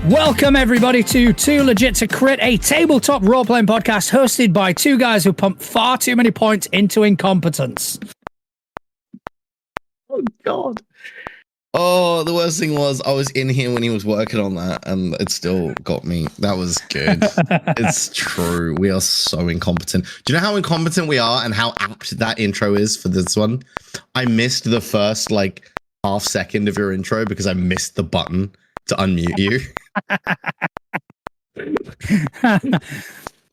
Welcome, everybody, to Too Legit to Crit, a tabletop role-playing podcast hosted by two guys who pump far too many points into incompetence. Oh, God. Oh, the worst thing was I was in here when he was working on that, and it still got me. That was good. It's true. We are so incompetent. Do you know how incompetent we are and how apt that intro is for this one? I missed the first, half second of your intro because I missed the button to unmute you.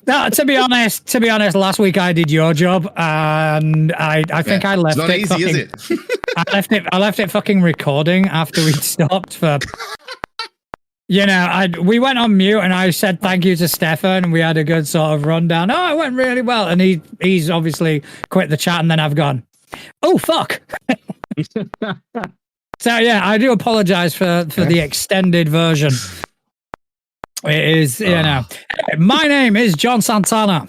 No, to be honest, last week I did your job, and I think I left it's not it. Easy, fucking, is it? I left it fucking recording after we stopped for. We went on mute, and I said thank you to Stefan, and we had a good sort of rundown. Oh, it went really well, and he's obviously quit the chat, and then I've gone, oh fuck. So yeah, I do apologize for the extended version. It is, my name is John Santana.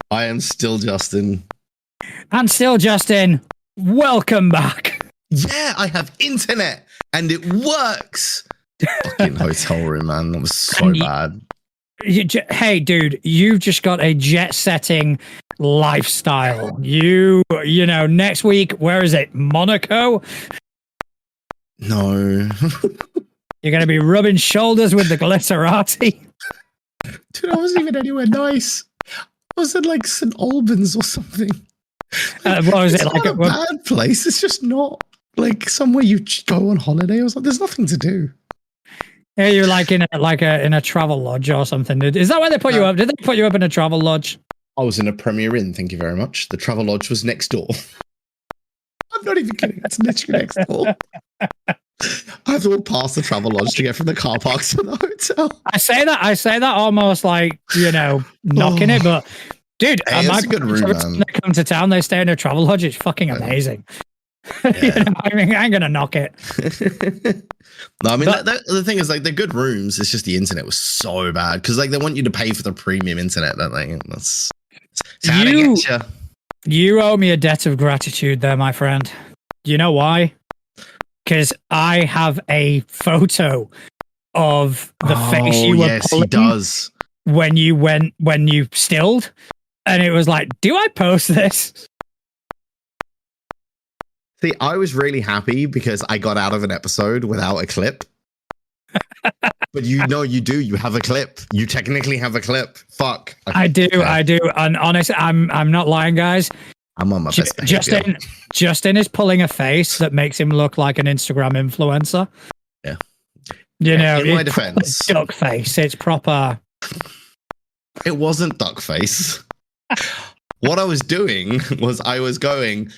I am still Justin. And still Justin, welcome back. Yeah, I have internet and it works. Fucking hotel room, man. That was so bad. Hey, dude, you've just got a jet-setting lifestyle. Next week, where is it? Monaco? No. You're going to be rubbing shoulders with the glitterati. Dude, I wasn't even anywhere nice. I was in St. Albans or something. What was it's it? Not a bad place. It's just not somewhere you go on holiday or something. There's nothing to do. Yeah, you're in a travel lodge or something. Is that where they put you up? Did they put you up in a travel lodge? I was in a Premier Inn, thank you very much. The travel lodge was next door. I'm not even kidding. It's literally next door. I have to walk past the travel lodge to get from the car park to the hotel. I say that almost knocking it, but dude, hey, that's a good room, man. They come to town, they stay in a travel lodge. It's fucking amazing. Yeah. I ain't gonna knock it. No, I mean, the thing is, they're good rooms. It's just the internet was so bad because they want you to pay for the premium internet, don't they? That's how they get you. You owe me a debt of gratitude there, my friend. You know why? Because I have a photo of the face you were pulling. He does. When you stilled, and it was like, do I post this? See, I was really happy because I got out of an episode without a clip. But you do. You have a clip. You technically have a clip. Fuck. I do. And honestly, I'm not lying, guys. I'm on my best behavior. Justin is pulling a face that makes him look like an Instagram influencer. Yeah. In my defense, duck face. It's proper. It wasn't duck face. What I was doing was I was going.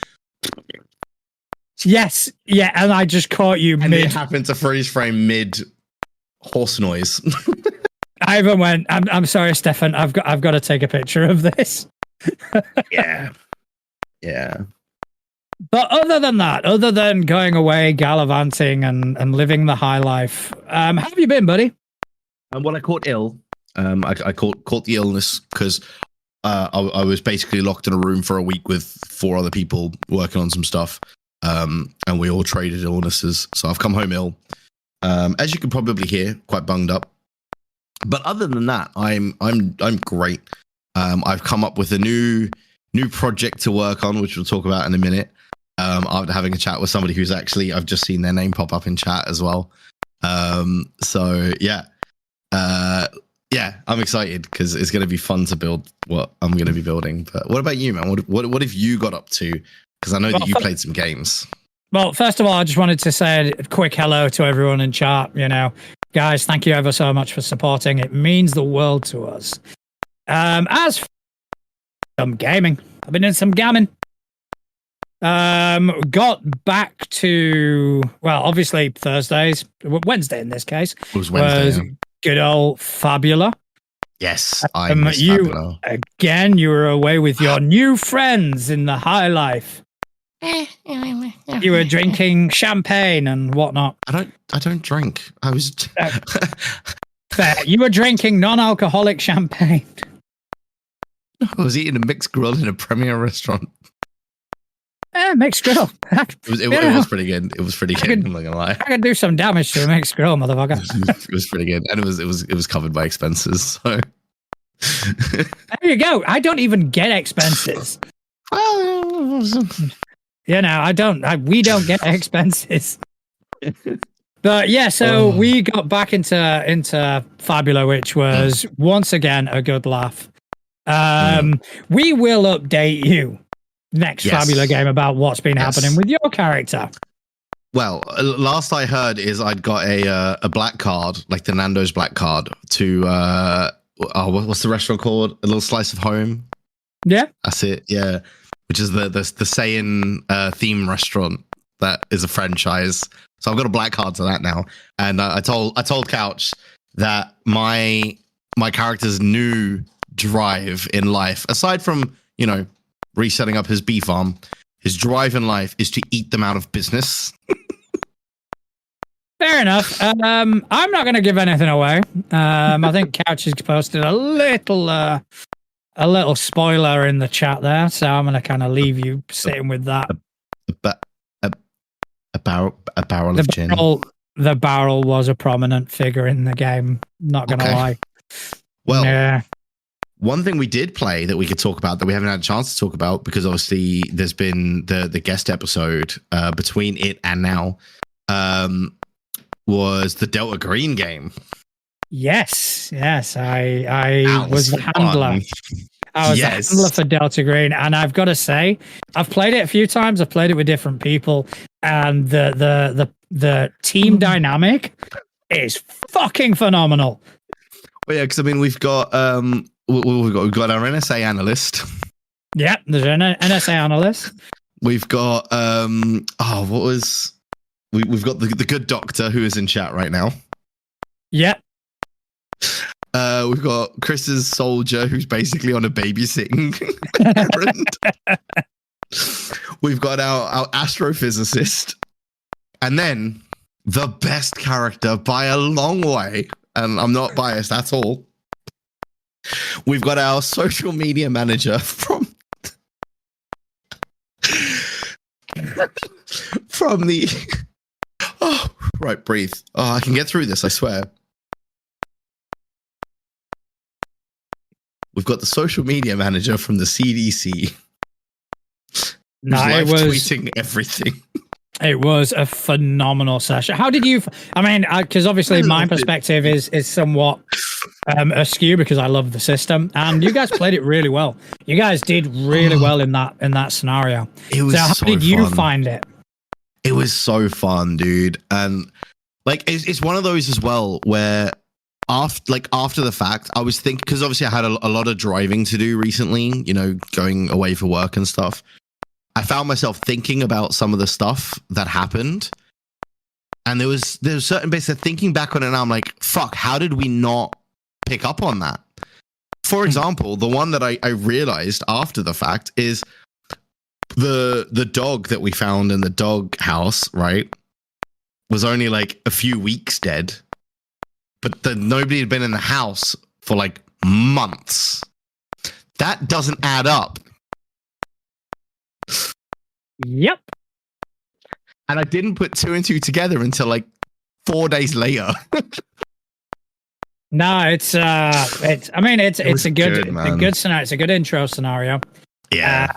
Yes. Yeah. And I just caught you and mid. It happened to freeze frame mid horse noise. I even went, I'm sorry, Stefan. I've got to take a picture of this. Yeah. But other than going away, gallivanting and living the high life, how have you been, buddy? Well, I caught ill. I caught the illness because I was basically locked in a room for a week with 4 other people working on some stuff, and we all traded illnesses. So I've come home ill, as you can probably hear, quite bunged up. But other than that, I'm great. I've come up with a new project to work on, which we'll talk about in a minute. After having a chat with somebody who's actually, I've just seen their name pop up in chat as well. So yeah, I'm excited because it's going to be fun to build what I'm going to be building. But what about you, man? What have you got up to? Because I know that you played some games. Well, first of all, I just wanted to say a quick hello to everyone in chat. Guys, thank you ever so much for supporting. It means the world to us. As for some gaming, I've been in some gamming. Got back to, well, obviously Wednesday in this case. It was Wednesday. Was good old Fabula. Yes, I miss Fabula. Again, you were away with your new friends in the high life. You were drinking champagne and whatnot. I don't drink. I was fair. You were drinking non-alcoholic champagne. I was eating a mixed grill in a Premier restaurant. Mixed grill. It was pretty good. It was pretty good. I'm not gonna lie. I can do some damage to a mixed grill, motherfucker. It was pretty good, and it was covered by expenses. So there you go. I don't even get expenses. You know, we don't get expenses. But yeah, so we got back into Fabula, which was once again a good laugh. We will update you next Fabula game about what's been happening with your character. Well, last I heard is I'd got a black card, like the Nando's black card, to what's the restaurant called? A Little Slice of Home. Yeah, that's it. Yeah, which is the Saiyan theme restaurant that is a franchise. So I've got a black card to that now, and I told Couch that my character's new drive in life, aside from resetting up his bee farm, his drive in life is to eat them out of business. Fair enough. I'm not going to give anything away. I think Couch has posted a little spoiler in the chat there, so I'm going to kind of leave you sitting with that. A barrel of gin. The barrel was a prominent figure in the game. Not going to lie. Well, yeah. One thing we did play that we could talk about that we haven't had a chance to talk about, because obviously there's been the guest episode between it and now, was the Delta Green game. Yes. I was the handler. I was the handler for Delta Green, and I've got to say, I've played it a few times. I've played it with different people, and the team dynamic is fucking phenomenal. Well, yeah, because I mean we've got our NSA analyst. Yeah, there's an NSA analyst. We've got we've got the good doctor who is in chat right now. Yeah. We've got Chris's soldier who's basically on a babysitting errand. We've got our astrophysicist, and then the best character by a long way, and I'm not biased at all. We've got our social media manager from the right, breathe. I can get through this, I swear. We've got the social media manager from the CDC. No, it was tweeting everything. It was a phenomenal session. How did you? I mean, because obviously my perspective is somewhat askew because I love the system, and you guys played it really well. You guys did really well in that scenario. It was so did you find it? It was so fun, dude, and like it's one of those as well where after the fact, I was thinking, because obviously I had a lot of driving to do recently, going away for work and stuff. I found myself thinking about some of the stuff that happened, and there was certain bits of thinking back on it now, I'm like, fuck, how did we not pick up on that? For example, the one that I realized after the fact is the dog that we found in the dog house, right, was only like a few weeks dead, but nobody had been in the house for like months. That doesn't add up. Yep. And I didn't put two and two together until like 4 days later. No, it's a good scenario. It's a good intro scenario. Yeah.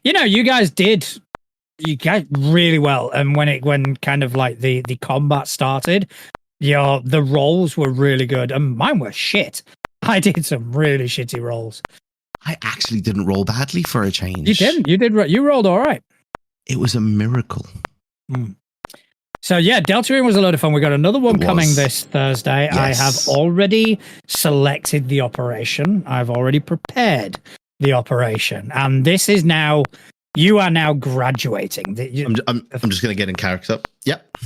You guys did really well. And when kind of like the combat started, the rolls were really good, and mine were shit. I did some really shitty rolls. I actually didn't roll badly for a change. You didn't. You did. You rolled all right. It was a miracle. So yeah, Delta Green was a lot of fun. We got another one coming this Thursday. Yes. I have already selected the operation. I've already prepared the operation, and this is now. You are now graduating. I'm just going to get in character. Yep.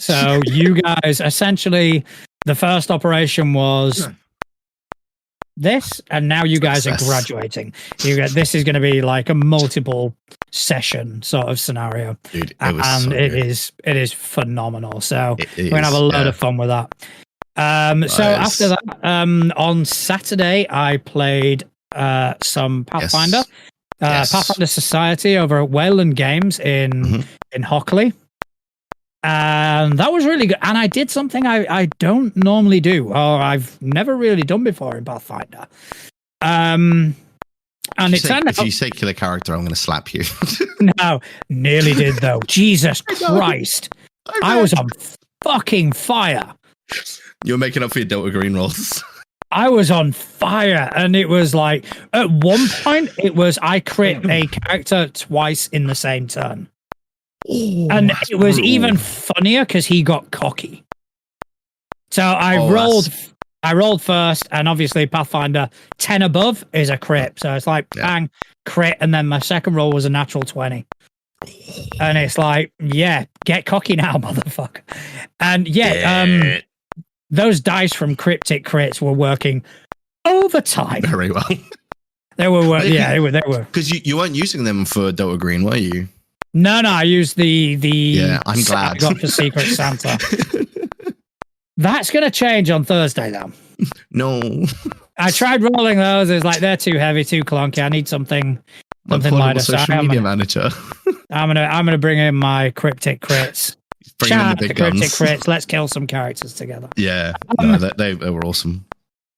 So you guys, essentially, the first operation was this, and now you guys are graduating. This is going to be like a multiple session sort of scenario. Dude, it is phenomenal. So we're going to have a lot of fun with that. So after that, on Saturday, I played some Pathfinder. Yes. Pathfinder Society over at Wayland Games in Hockley. And that was really good. And I did something I don't normally do, or I've never really done before in Pathfinder. And if you say kill a character, I'm going to slap you. No, nearly did though. Jesus Christ. I was on fucking fire. You're making up for your Delta Green rolls. I was on fire, and it was like, at one point, I crit a character twice in the same turn. Oh, and it was brutal. Even funnier because he got cocky. So I rolled first, and obviously Pathfinder 10 above is a crit. So it's like bang, crit, and then my second roll was a natural 20. And it's like, yeah, get cocky now, motherfucker. And those dice from Cryptic Crits were working overtime. Very well. They were working. Yeah, they were. Because you weren't using them for Delta Green, were you? No, I used the Yeah, I'm glad. I got for Secret Santa. That's going to change on Thursday, though. No. I tried rolling those. It's like, they're too heavy, too clunky. I need something lighter. Social media manager. I'm gonna bring in my Cryptic Crits. Bring in the big guns. Cryptic Crits. Let's kill some characters together. Yeah, they were awesome.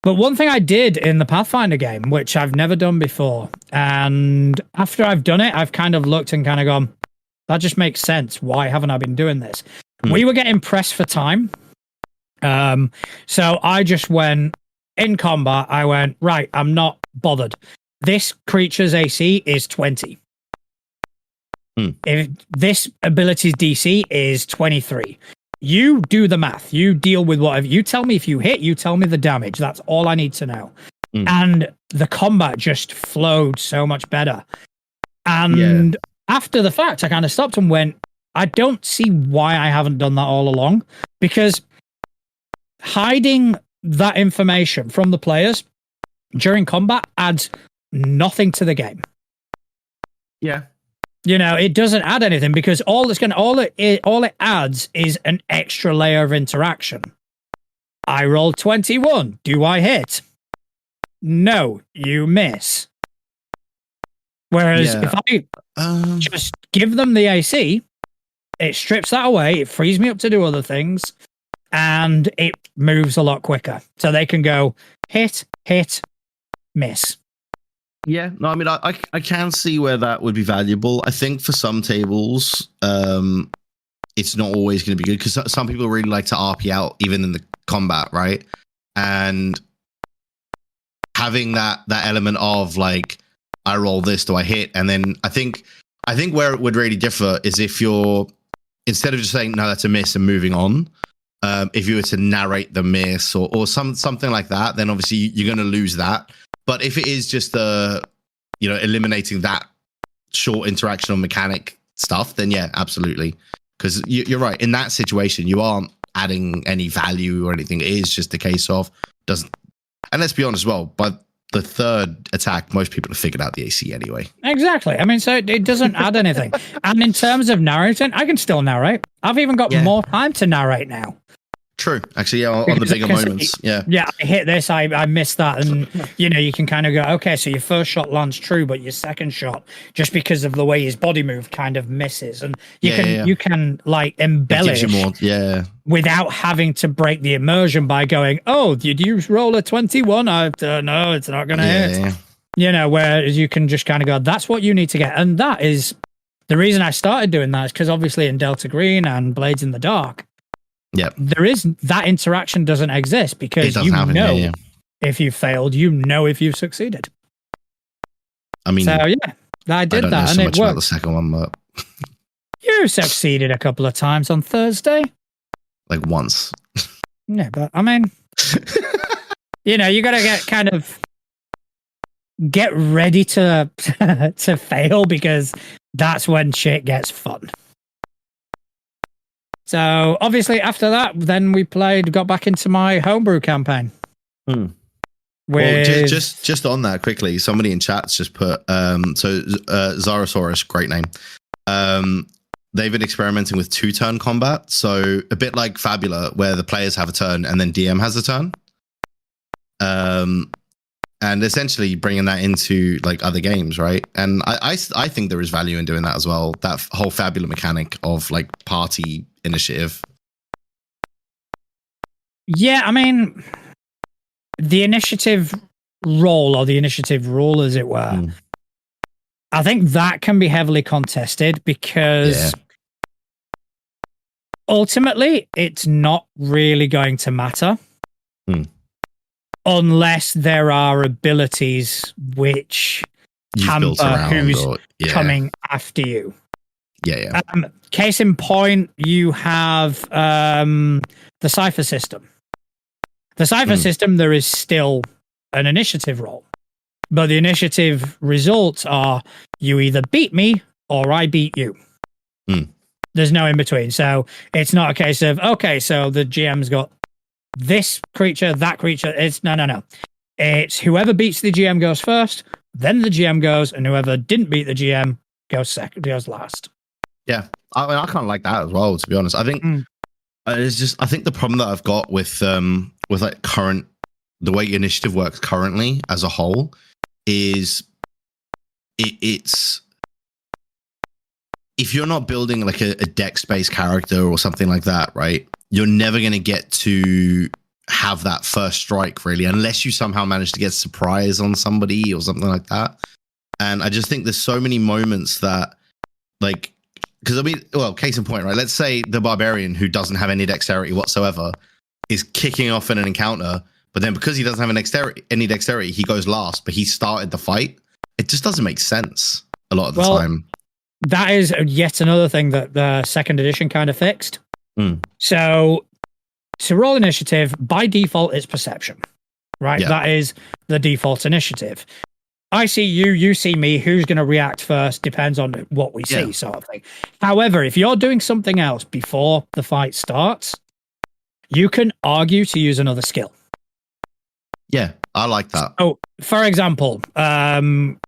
But one thing I did in the Pathfinder game, which I've never done before, and after I've done it, I've kind of looked and kind of gone, that just makes sense. Why haven't I been doing this? We were getting pressed for time. So I just went in combat. I went, right, I'm not bothered. This creature's AC is 20. If this ability's DC is 23. You do the math. You deal with whatever. You tell me if you hit, you tell me the damage. That's all I need to know. And the combat just flowed so much better. And after the fact, I kind of stopped and went, I don't see why I haven't done that all along. Because hiding that information from the players during combat adds nothing to the game. Yeah. You know, it doesn't add anything because all it adds is an extra layer of interaction. I rolled 21. Do I hit? No, you miss. Whereas if I just give them the AC, it strips that away, it frees me up to do other things, and it moves a lot quicker. So they can go hit, miss. Yeah, no, I mean, I can see where that would be valuable. I think for some tables, it's not always going to be good because some people really like to RP out even in the combat, right? And having that element of like, I roll this, do I hit? And then I think where it would really differ is if you're, instead of just saying, no, that's a miss and moving on, if you were to narrate the miss or something like that, then obviously you're going to lose that. But if it is just eliminating that short interactional mechanic stuff, then yeah, absolutely. Because you're right. In that situation, you aren't adding any value or anything. It is just a case of doesn't. And let's be honest, as well, by the third attack, most people have figured out the AC anyway. Exactly. I mean, so it doesn't add anything. And in terms of narrating, I can still narrate. I've even got more time to narrate now. True. Actually, yeah, on the bigger moments. Yeah, I hit this, I missed that. And, you can kind of go, okay, so your first shot lands true, but your second shot, just because of the way his body moved, kind of misses. And you can like embellish without having to break the immersion by going, oh, did you roll a 21? No, it's not going to hit. Yeah. Whereas you can just kind of go, that's what you need to get. And that is the reason I started doing that is because obviously in Delta Green and Blades in the Dark, there is that interaction doesn't exist because if you failed, if you've succeeded. I mean, so I did that, so and much it worked. About the second one, but you succeeded a couple of times on Thursday, like once. Yeah, but I mean, you got to get ready to to fail because that's when shit gets fun. So obviously after that, then we got back into my homebrew campaign. Well, just on that quickly, somebody in chat's just put, Zarasaurus, great name. They've been experimenting with 2-turn combat. So a bit like Fabula, where the players have a turn and then DM has a turn. and essentially bringing that into like other games, right? And I think there is value in doing that as well. That whole fabula mechanic of like party initiative. Yeah, I mean, the initiative role or the initiative rule, as it were, I think that can be heavily contested because ultimately it's not really going to matter unless there are abilities which hamper who's coming after you. Yeah. Case in point, you have the Cypher system. The Cypher system, there is still an initiative roll. But the initiative results are you either beat me or I beat you. There's no in between. So it's not a case of, okay, so the GM's got this creature, that creature. It's no. It's whoever beats the GM goes first, then the GM goes, and whoever didn't beat the GM goes last. Yeah. I mean, I kind of like that as well, to be honest. I think it's just, I think the problem that I've got with like the way initiative works currently as a whole is it's if you're not building like a dex-based character or something like that, right? You're never going to get to have that first strike really, unless you somehow manage to get a surprise on somebody or something like that. And I just think there's so many moments that like, because I mean, well, case in point, right? Let's say the barbarian who doesn't have any dexterity whatsoever is kicking off in an encounter, but then because he doesn't have any dexterity, he goes last, but he started the fight. It just doesn't make sense a lot of the time. That is yet another thing that the second edition kind of fixed. So to roll initiative, by default, it's perception, right? Yeah. That is the default initiative. I see you, you see me, who's going to react first depends on what we see, sort of thing. However, if you're doing something else before the fight starts, you can argue to use another skill. Yeah, I like that. Oh, for example, there's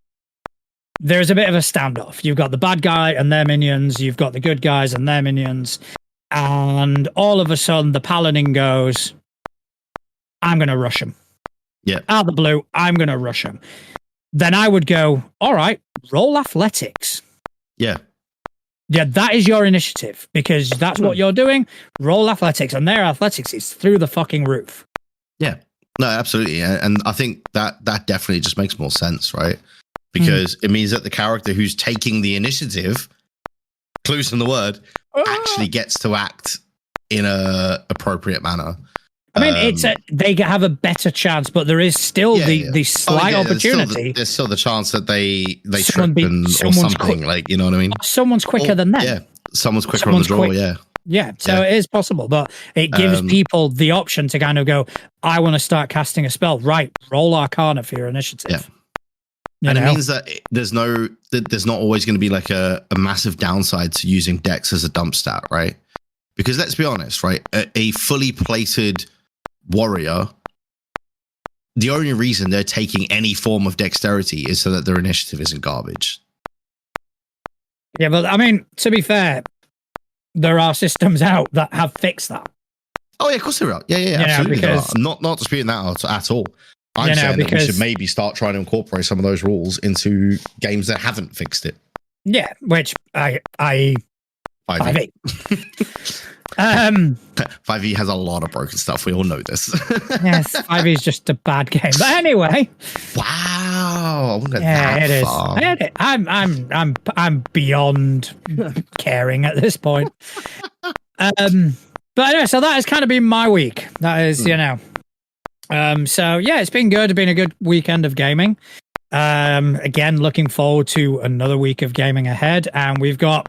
a bit of a standoff. You've got the bad guy and their minions, you've got the good guys and their minions, and all of a sudden the paladin goes, I'm going to rush him. Yeah. Out of the blue, I'm going to rush him. Then I would go, all right, roll athletics. Yeah. Yeah, that is your initiative because that's what you're doing. Roll athletics, and their athletics is through the fucking roof. Yeah. No, absolutely. And I think that definitely just makes more sense, right? Because it means that the character who's taking the initiative, clues in the word, actually gets to act in a appropriate manner. I mean, they have a better chance, but there is still the slight opportunity. There's still the chance that they trip or something, like, you know what I mean? Someone's quicker than them. Yeah, someone's quicker on the draw, Yeah, so it is possible, but it gives people the option to kind of go, I want to start casting a spell. Right, roll Arcana for your initiative. Yeah. And it means that there's not always going to be like a massive downside to using Dex as a dump stat, right? Because let's be honest, right? A fully plated warrior, the only reason they're taking any form of dexterity is so that their initiative isn't garbage. Yeah, but I mean, to be fair, there are systems out that have fixed that. Oh yeah, of course there are. Yeah, absolutely. Because, I'm not disputing that at all. I'm saying that we should maybe start trying to incorporate some of those rules into games that haven't fixed it. Yeah, which I 5e. 5e has a lot of broken stuff. We all know this. Yes, 5e is just a bad game. But anyway, wow, I wouldn't go that far. I'm beyond caring at this point. But anyway, so that has kind of been my week. That is, so yeah, it's been good. It's been a good weekend of gaming. Again, looking forward to another week of gaming ahead, and we've got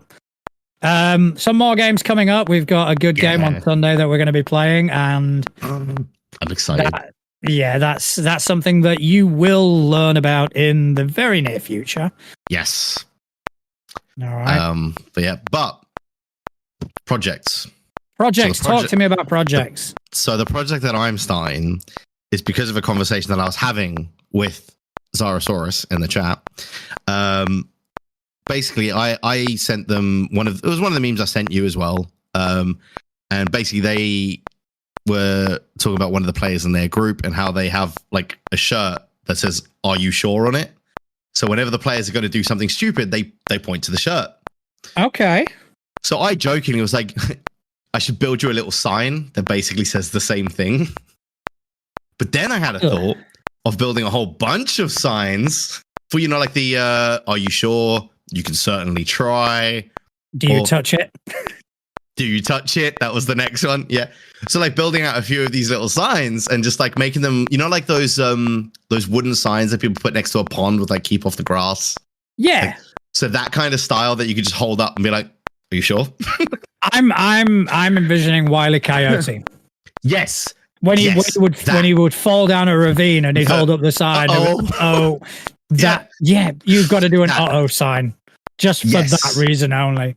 some more games coming up. We've got a good game on Sunday that we're going to be playing, and I'm excited. That's something that you will learn about in the very near future. Yes. All right. But projects. Talk to me about projects. So the project that I'm starting is because of a conversation that I was having with Zarasaurus in the chat. Basically, I sent them it was one of the memes I sent you as well. And basically they were talking about one of the players in their group and how they have like a shirt that says, "Are you sure?" on it. So whenever the players are going to do something stupid, they point to the shirt. Okay. So I jokingly was like, I should build you a little sign that basically says the same thing. But then I had a thought of building a whole bunch of signs for, like the, "Are you sure? You can certainly try." Do you touch it? Do you touch it? That was the next one. Yeah. So like building out a few of these little signs and just like making them, like those wooden signs that people put next to a pond with like "keep off the grass." Yeah. Like, so that kind of style that you could just hold up and be like, "Are you sure?" I'm envisioning Wile E. Coyote. Yes. When he would fall down a ravine and he'd hold up the sign. You've got to do an uh-oh sign just for that reason only.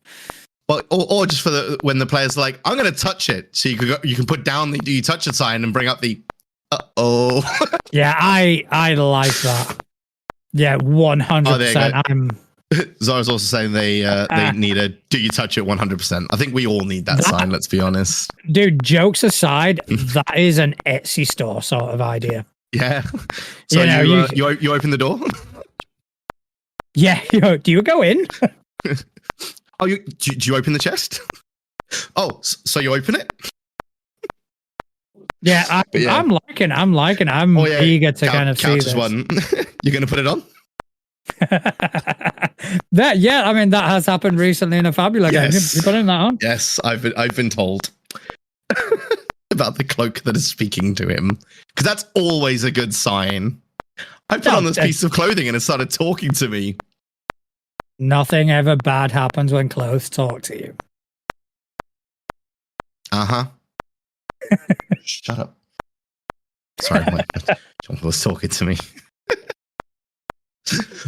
Or just for when the players are like, "I'm going to touch it," so you can put down the "do you touch it" sign and bring up the uh-oh. Yeah, I like that. Yeah, 100%. Zara's also saying they need a "do you touch it" 100%. I think we all need that sign, let's be honest. Dude, jokes aside, that is an Etsy store sort of idea. Yeah. So you open the door? Yeah, do you go in? Oh, do you open the chest? Oh, so you open it? Yeah, I'm liking. I'm eager to kind of see this. One. You're going to put it on? That has happened recently in a Fabula game. You putting that on? Yes, I've been told about the cloak that is speaking to him, because that's always a good sign. I put on this piece of clothing and it started talking to me. Nothing ever bad happens when clothes talk to you. Shut up. Sorry, John was talking to me.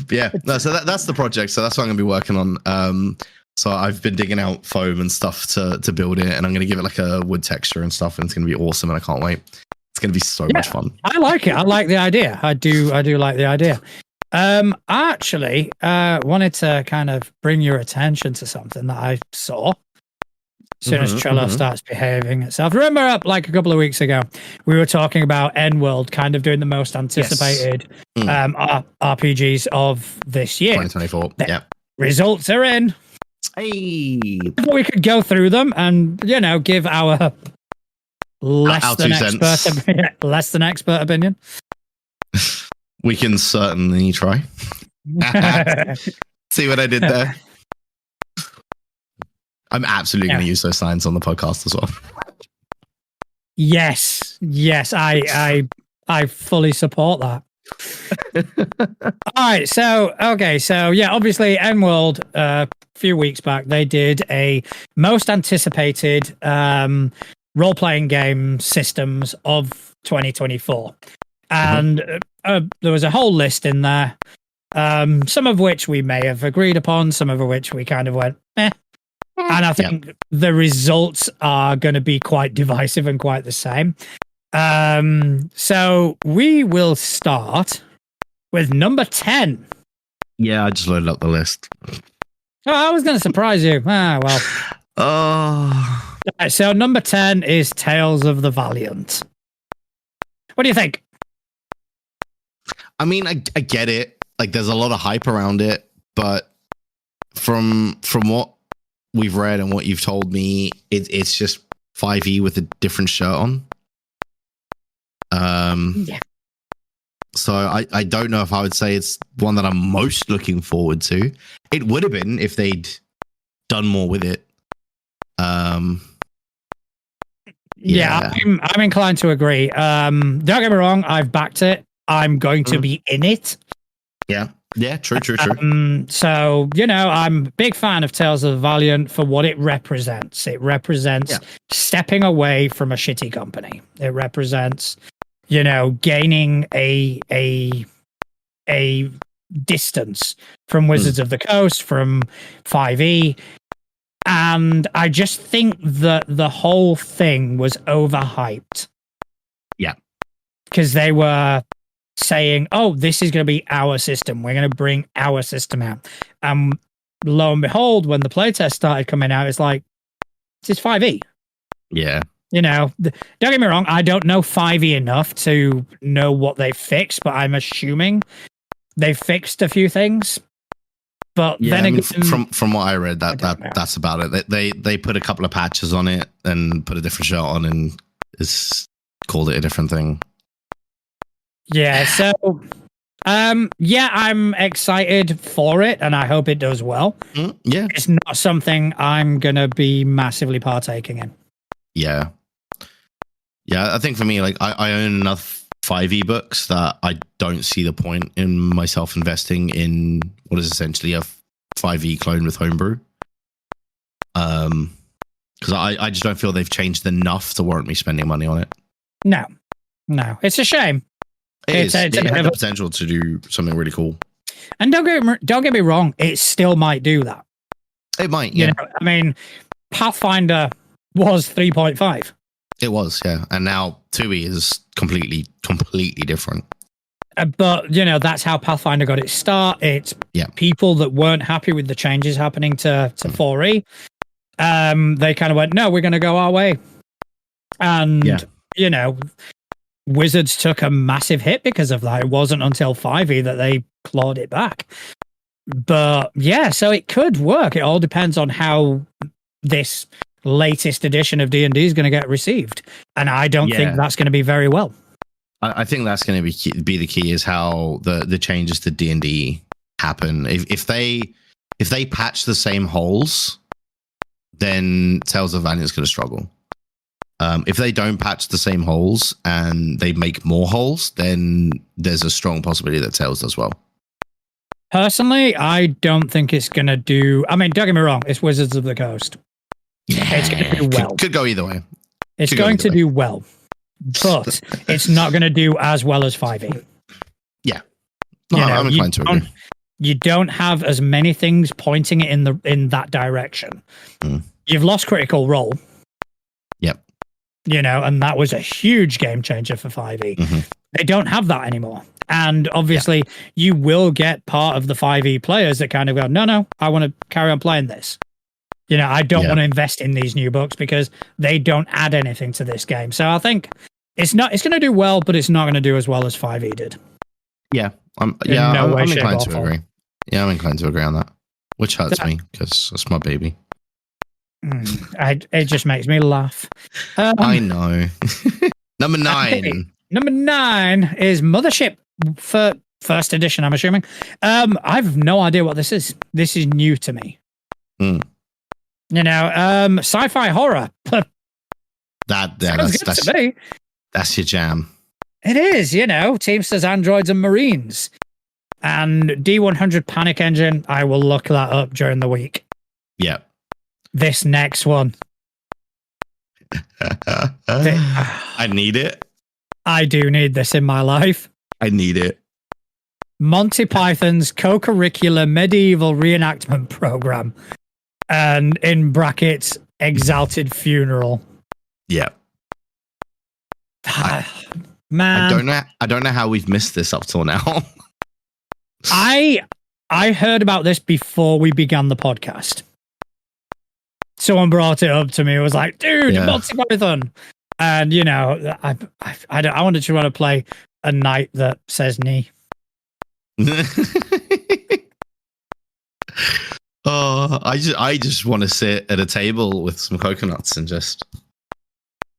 Yeah, no, so that's the project. So that's what I'm going to be working on. So I've been digging out foam and stuff to build it, and I'm going to give it like a wood texture and stuff, and it's going to be awesome, and I can't wait. It's going to be so much fun. I like it. I like the idea. I do like the idea. I actually wanted to kind of bring your attention to something that I saw as soon as Trello starts behaving itself. Remember, like a couple of weeks ago, we were talking about N-World kind of doing the most anticipated RPGs of this year. 2024. Yeah. Results are in. Hey. We could go through them and, give our less than expert opinion. We can certainly try. See what I did there? I'm absolutely going to use those signs on the podcast as well. Yes, I fully support that. All right, so obviously N-World a few weeks back they did a most anticipated role-playing game systems of 2024. And there was a whole list in there, some of which we may have agreed upon, some of which we kind of went, eh. And I think the results are going to be quite divisive and quite the same. So we will start with number 10. Yeah, I just loaded up the list. Oh, I was going to surprise you. Well. Oh. Right, so number 10 is Tales of the Valiant. What do you think? I mean, I get it. Like, there's a lot of hype around it, but from what we've read and what you've told me, it's just 5e with a different shirt on. So I don't know if I would say it's one that I'm most looking forward to. It would have been if they'd done more with it. I'm inclined to agree. Don't get me wrong, I've backed it. I'm going to be in it. Yeah, true. So, I'm a big fan of Tales of the Valiant for what it represents. It represents stepping away from a shitty company. It represents, gaining a distance from Wizards of the Coast, from 5e. And I just think that the whole thing was overhyped. Yeah. Because they were saying, oh, this is going to be our system. We're going to bring our system out. And lo and behold, when the playtest started coming out, it's like, this is 5e. Yeah. don't get me wrong. I don't know 5e enough to know what they fixed, but I'm assuming they fixed a few things. But then again, from what I read, that's about it. They put a couple of patches on it and put a different shirt on and called it a different thing. Yeah. So, I'm excited for it, and I hope it does well. Yeah, it's not something I'm gonna be massively partaking in. Yeah. I think for me, like I own enough 5e books that I don't see the point in myself investing in what is essentially a 5e clone with homebrew. Because I just don't feel they've changed enough to warrant me spending money on it. No, it's a shame. It had the potential to do something really cool. And don't get me wrong, it still might do that. It might, yeah. I mean, Pathfinder was 3.5. It was, yeah. And now 2e is completely different. But, that's how Pathfinder got its start. It's people that weren't happy with the changes happening to 4e. They kind of went, no, we're going to go our way. And, Wizards took a massive hit because of that. It wasn't until 5e that they clawed it back. But, so it could work. It all depends on how this latest edition of D&D is going to get received, and I don't think that's going to be very well. I think that's going to be the key is how the changes to D&D happen. If they patch the same holes, then Tales of Valiant is going to struggle. If they don't patch the same holes and they make more holes, then there's a strong possibility that Tales does well. Personally, I don't think it's going to do. I mean, don't get me wrong, it's Wizards of the Coast. It's going to do well. Could go either way. It's going to do well, but it's not going to do as well as 5e. Yeah. No, I'm inclined to agree. You don't have as many things pointing it in that direction. You've lost Critical Role. Yep. And that was a huge game changer for 5e. They don't have that anymore. And obviously, you will get part of the 5e players that kind of go, no, I want to carry on playing this. I don't want to invest in these new books because they don't add anything to this game. So I think it's going to do well, but it's not going to do as well as 5e did. Yeah. I'm inclined to agree. Yeah, I'm inclined to agree on that. Which hurts me because it's my baby. It just makes me laugh. I know. Number 9. Number 9 is Mothership for first edition, I'm assuming. I've no idea what this is. This is new to me. Sci-fi horror. That's to me. That's your jam. It is, Teamsters, Androids, and Marines. And D100 Panic Engine, I will look that up during the week. Yeah. This next one. I need it. I do need this in my life. I need it. Monty Python's co-curricular medieval reenactment program. And in brackets, Exalted Funeral. Yeah. Man. I don't know how we've missed this up till now. I heard about this before we began the podcast. Someone brought it up to me. It was like, dude, Monty Python. And, I wanted to want to play a knight that says knee. Oh, I just want to sit at a table with some coconuts and just...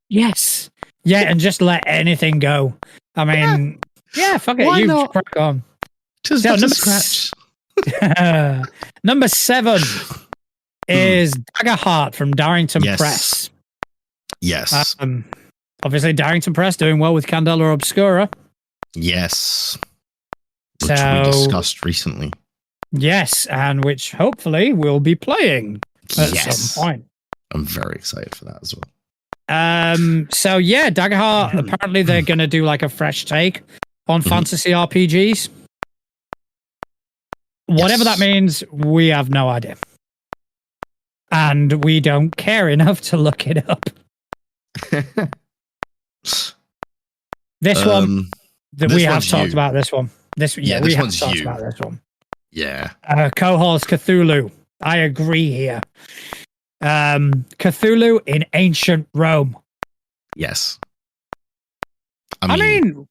Yes. Yeah, and just let anything go. I mean, fuck it. Why you not? Crack on. Just scratch. Number 7 is Daggerheart from Darrington Press. Yes. Obviously, Darrington Press doing well with Candela Obscura. Yes. Which we discussed recently. Yes, and which hopefully we'll be playing at some point. I'm very excited for that as well. Daggerheart, apparently they're going to do like a fresh take on fantasy RPGs. Whatever that means, we have no idea. And we don't care enough to look it up. This one, we have talked about this one. We have talked about this one. Yeah. Cohorts Cthulhu. I agree here. Cthulhu in ancient Rome. Yes. I mean,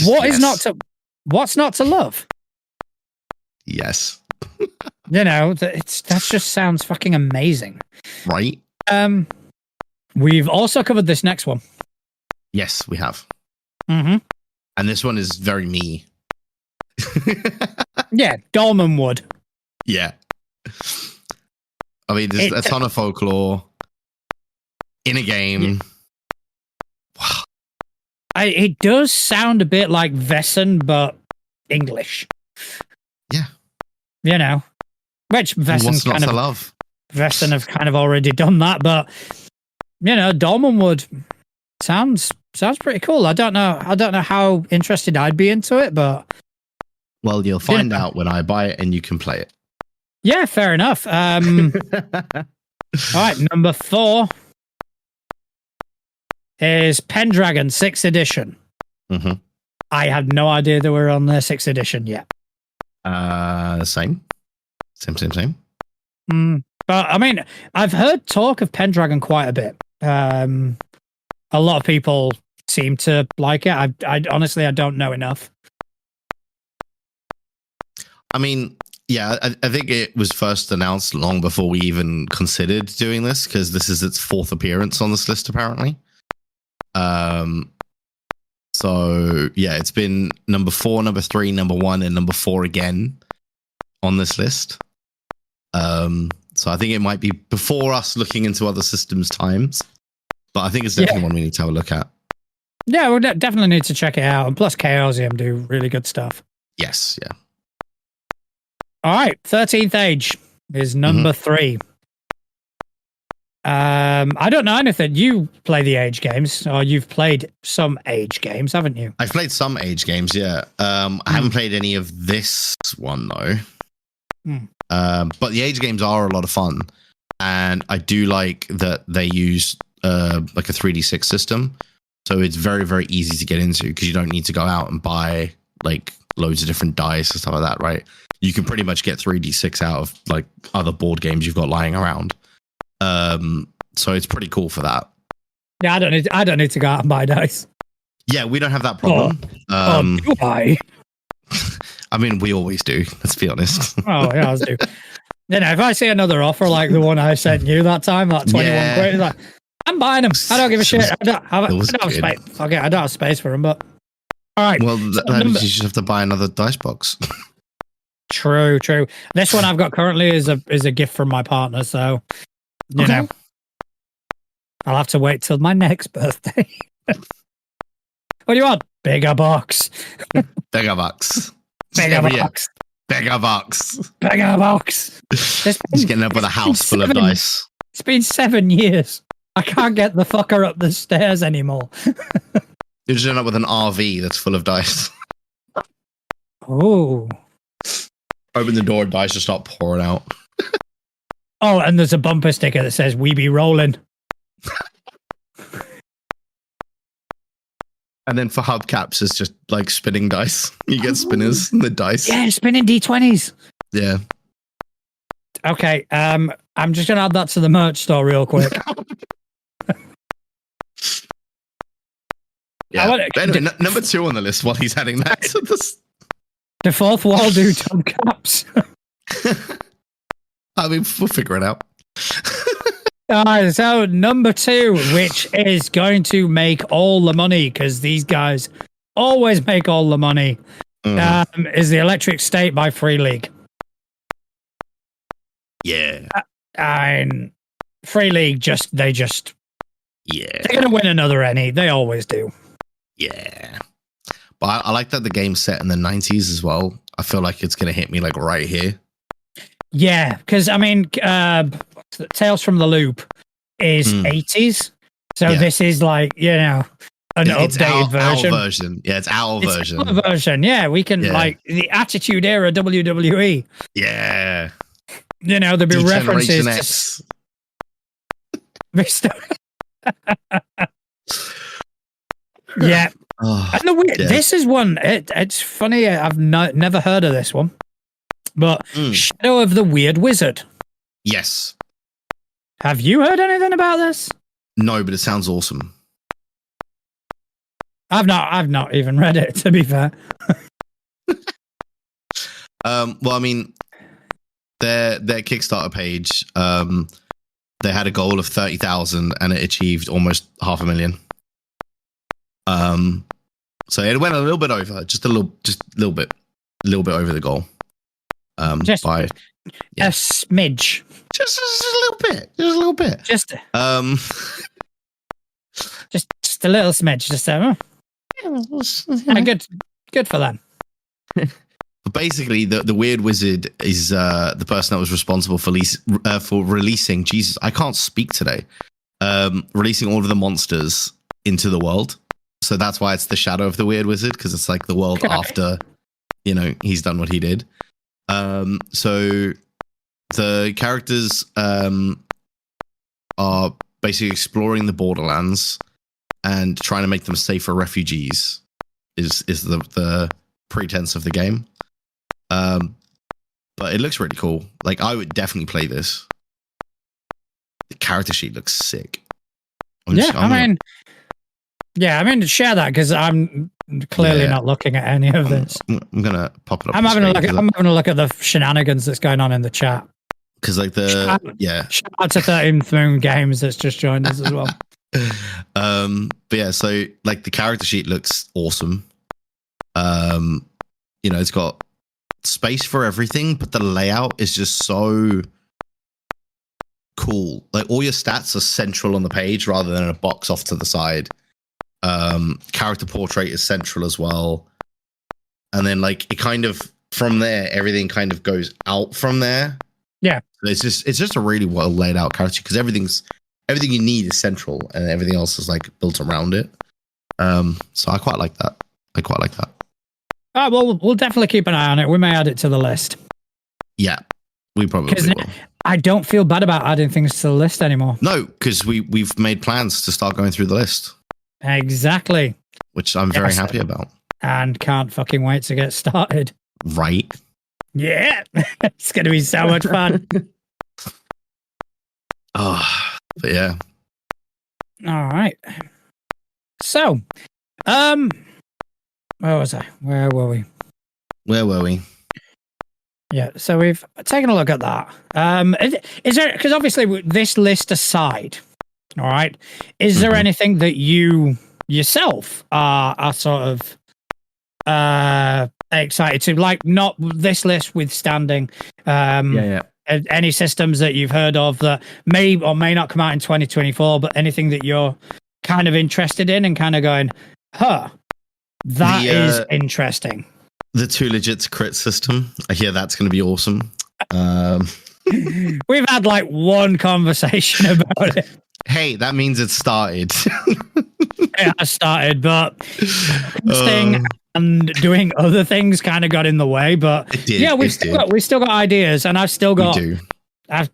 what's not to love? Yes. That just sounds fucking amazing. Right? We've also covered this next one. Yes, we have. Mm-hmm. And this one is very me. Yeah, Dolmen Wood. Yeah. I mean, there's a ton of folklore in a game. Yeah. Wow. It does sound a bit like Vessen, but English. Yeah. Which Vessen kind of love. Vessen have kind of already done that, but Dolmen Wood sounds pretty cool. I don't know how interested I'd be into it, but you'll find out when I buy it and you can play it. Yeah, fair enough. All right, number 4 is Pendragon 6th edition. Mm-hmm. I had no idea they were on their 6th edition yet. Same. But I mean, I've heard talk of Pendragon quite a bit. A lot of people seem to like it. I honestly, I don't know enough. I mean, yeah, I think it was first announced long before we even considered doing this, because this is its 4th appearance on this list, apparently. So yeah, it's been number 4, number 3, number 1, and number 4 again on this list. So I think it might be before us looking into other systems times, but I think it's definitely one we need to have a look at. Yeah, we definitely need to check it out. And plus, Chaosium do really good stuff. Yes, yeah. All right, 13th Age is number 3. I don't know anything. You play the Age games, or you've played some Age games, haven't you? I've played some Age games, yeah. I haven't played any of this one, though. But the Age games are a lot of fun. And I do like that they use like a 3D6 system. So it's very, very easy to get into, because you don't need to go out and buy like loads of different dice and stuff like that, right? You can pretty much get 3D6 out of like other board games you've got lying around. So it's pretty cool for that. Yeah, I don't need to go out and buy dice. Yeah, we don't have that problem. Do I? I mean, we always do. Let's be honest. Oh, yeah, I do. If I see another offer like the one I sent you that time, that 21 quid, like, I'm buying them. I don't give a shit. I don't have space. Okay, I don't have space for them, but all right. Well, that means you just have to buy another dice box. True. This one I've got currently is a gift from my partner, so you know, I'll have to wait till my next birthday. What do you want? Bigger box. Bigger box. Bigger box. Bigger box. Bigger box. He's getting up with a house full of dice. It's been 7 years. I can't get the fucker up the stairs anymore. You're just ending up with an RV that's full of dice. Oh. Open the door, dice just start pouring out. Oh, and there's a bumper sticker that says, "We be rolling." And then for hubcaps, it's just like spinning dice. You get spinners and the dice. Yeah, spinning D20s. Yeah. Okay, I'm just going to add that to the merch store real quick. Yeah. Anyway, number 2 on the list while he's adding that to this. The 4th wall do hubcaps. I mean, we'll figure it out. So number 2, which is going to make all the money, because these guys always make all the money, is the Electric State by Free League. Yeah. And Free League they're going to win another ENnie. They always do. Yeah. But I like that the game's set in the 90s as well. I feel like it's going to hit me like right here. Yeah, because I mean, Tales from the Loop is 80s. So this is like, an updated version. Yeah, it's our version. Our version. Yeah, we can like the Attitude Era WWE. Yeah. There'll be references to yeah. And this is one. It's funny. I've never heard of this one, but Shadow of the Weird Wizard. Yes. Have you heard anything about this? No, but it sounds awesome. I've not even read it, to be fair. Well, I mean, their Kickstarter page, they had a goal of 30,000 and it achieved almost 500,000. So it went a little bit over, just a little bit over the goal. Just by a smidge. Just a little bit. Just a little smidge. Good for them. But basically, the weird wizard is the person that was responsible for releasing. Jesus, I can't speak today. Releasing all of the monsters into the world. So that's why it's the shadow of the weird wizard, because it's like the world after, he's done what he did. So the characters are basically exploring the borderlands and trying to make them safe for refugees. Is the pretense of the game. But it looks really cool. Like, I would definitely play this. The character sheet looks sick. Share that, because I'm clearly not looking at any of this. I'm gonna pop it up. I'm having a look at the shenanigans that's going on in the chat. Because like shout out to 13th Moon Games that's just joined us as well. But yeah, so like the character sheet looks awesome. It's got space for everything, but the layout is just so cool. Like, all your stats are central on the page rather than in a box off to the side. Character portrait is central as well, and then like it kind of from there, everything kind of goes out from there. Yeah, it's just a really well laid out character, because everything you need is central, and everything else is like built around it. So I quite like that. Oh, well, we'll definitely keep an eye on it. We may add it to the list. Yeah, we probably will. I don't feel bad about adding things to the list anymore. No, because we've made plans to start going through the list. Exactly. Which I'm very happy about. And can't fucking wait to get started. Right. Yeah. It's going to be so much fun. But yeah. All right. So, where was I? Where were we? Yeah, so we've taken a look at that. Is there, because obviously this list aside, all right, is there anything that you yourself are sort of excited to, like, not this list withstanding, any systems that you've heard of that may or may not come out in 2024, but anything that you're kind of interested in and kind of going, that is interesting. The 2 legits crit system. I hear that's going to be awesome. We've had like one conversation about it. Hey, that means it started. It has started, but staying and doing other things kind of got in the way. But we've still got ideas, and I've still got I've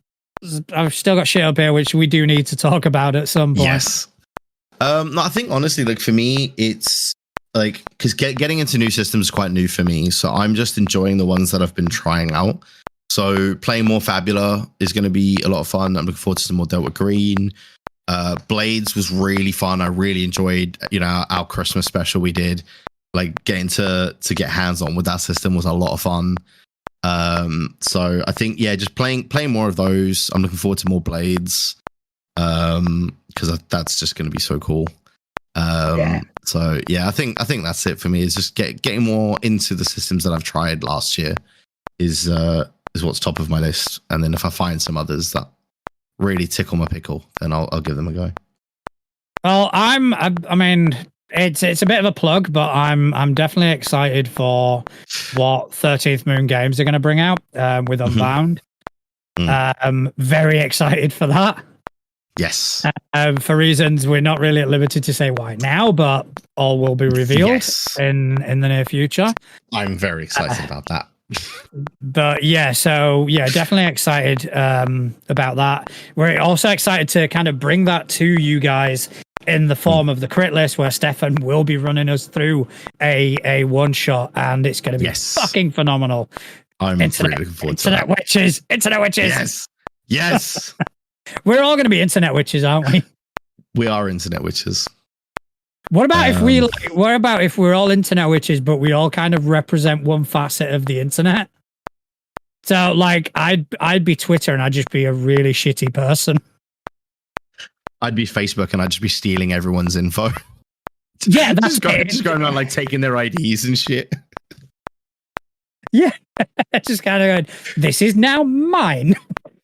still got shit up here which we do need to talk about at some point. Yes. No, I think honestly, like, for me, it's like, because getting into new systems is quite new for me, so I'm just enjoying the ones that I've been trying out. So playing more Fabula is going to be a lot of fun. I'm looking forward to some more Delta Green. Blades was really fun. I really enjoyed, our Christmas special we did. Like, getting to get hands on with that system was a lot of fun. So I think, just playing more of those. I'm looking forward to more Blades, because that's just going to be so cool. So I think that's it for me. Is just getting more into the systems that I've tried last year is what's top of my list. And then if I find some others that really tickle my pickle, then I'll give them a go. Well, I mean, it's a bit of a plug, but I'm definitely excited for what 13th Moon Games are going to bring out with Unbound. I'm very excited for that. Yes. For reasons we're not really at liberty to say why now, but all will be revealed in the near future. I'm very excited about that. But definitely excited about that. We're also excited to kind of bring that to you guys in the form of the crit list, where Stefan will be running us through a one shot, and it's going to be fucking phenomenal. I'm really looking forward to that. Internet witches. Yes. We're all going to be internet witches, aren't we? We are internet witches. What about if we? What about if we're all internet witches, but we all kind of represent one facet of the internet? So, like, I'd be Twitter, and I'd just be a really shitty person. I'd be Facebook, and I'd just be stealing everyone's info. Yeah, that's just going around like taking their IDs and shit. Yeah, just kind of going, this is now mine,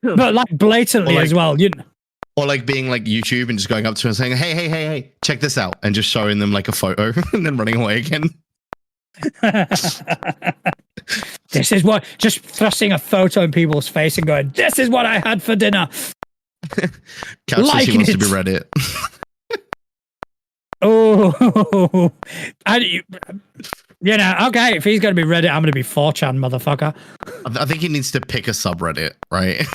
but like blatantly as well, you know. Or like being like YouTube and just going up to them and saying, hey, check this out, and just showing them like a photo and then running away again. This is what, just thrusting a photo in people's face and going, this is what I had for dinner. Cat says he wants to be Reddit. Oh, you know, okay, if he's going to be Reddit, I'm going to be 4chan, motherfucker. I think he needs to pick a subreddit, right?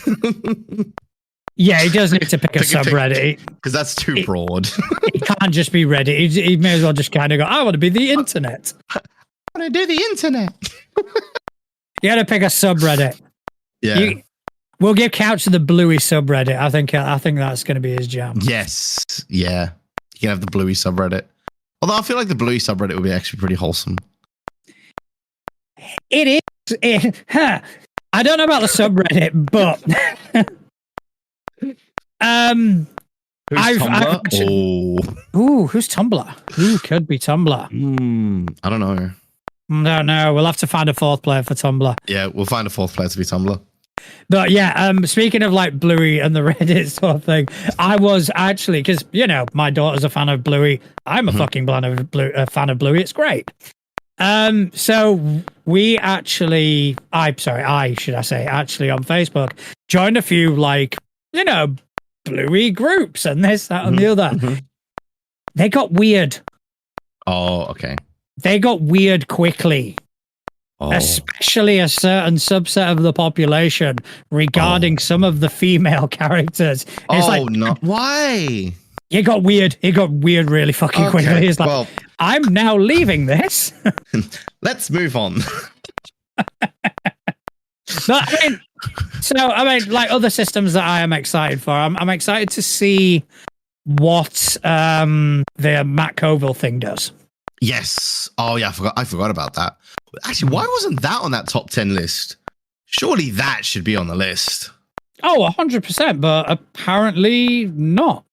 Yeah, he does need to pick a subreddit. Because that's too broad. He can't just be Reddit. He may as well just kind of go, I want to be the internet. I want to do the internet. You got to pick a subreddit. Yeah. We'll give Couch to the Bluey subreddit. I think that's going to be his jam. Yes. Yeah. You can have the Bluey subreddit. Although I feel like the Bluey subreddit would be actually pretty wholesome. It is. I don't know about the subreddit, but Who's Tumblr? Who's Tumblr? Who could be Tumblr? I don't know. No. We'll have to find a fourth player for Tumblr. Yeah, we'll find a fourth player to be Tumblr. But yeah, speaking of like Bluey and the Reddit sort of thing, I was actually, because you know my daughter's a fan of Bluey. I'm a fucking fan of Bluey. It's great. So we actually, I should say, on Facebook joined a few like, you know, Bluey groups and this, that, and the other. They got weird. Oh, okay. They got weird quickly. Especially a certain subset of the population regarding some of the female characters. It's like, no. Why? It got weird. It got weird really fucking quickly. It's like, well, I'm now leaving this. Let's move on. But I mean, like other systems that I am excited for. I'm excited to see what the Matt Colville thing does. Yes. Oh yeah, I forgot about that. Actually, why wasn't that on that top 10 list? Surely that should be on the list. Oh, 100%, but apparently not.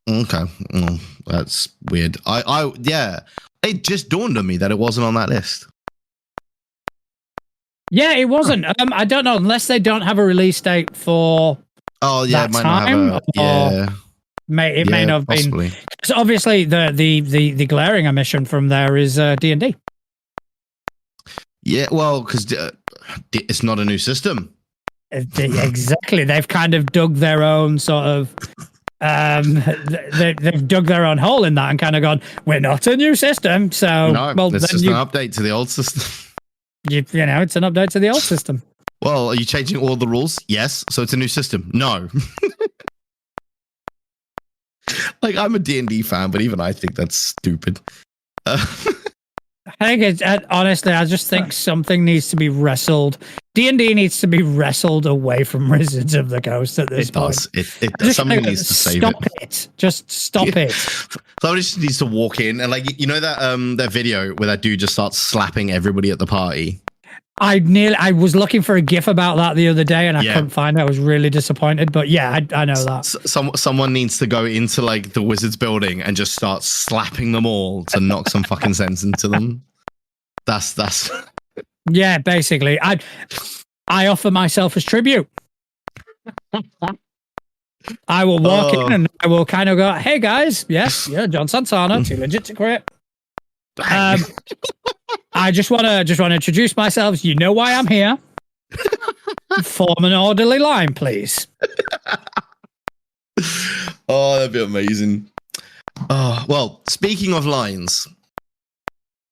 Okay. That's weird. Yeah. It just dawned on me that it wasn't on that list. Yeah, it wasn't. I don't know, unless they don't have a release date for it might not have it may not have possibly been. So obviously the glaring omission from there is D&D. Yeah, well, because it's not a new system. Exactly. They've kind of dug their own sort of they've dug their own hole in that and kind of gone, we're not a new system, so it's just an update to the old system. You know, it's an update to the old system. Well, are you changing all the rules? Yes. So it's a new system? No. Like, I'm a D&D fan, but even I think that's stupid. I think honestly, I just think something needs to be wrestled. D&D needs to be wrestled away from Wizards of the Coast at this point. Somebody needs to save it. Just stop it. Somebody just needs to walk in and, like, you know that video where that dude just starts slapping everybody at the party. I was looking for a GIF about that the other day and I couldn't find it. I was really disappointed, but yeah, I know that. Someone needs to go into like the Wizards building and just start slapping them all to knock some fucking sense into them. That's. Yeah, basically, I offer myself as tribute. I will walk in and I will kind of go, "Hey guys, yes, yeah, John Santana, too legit to quit." I just want to introduce myself. You know why I'm here. Form an orderly line, please. Oh, that'd be amazing. Oh, well, speaking of lines,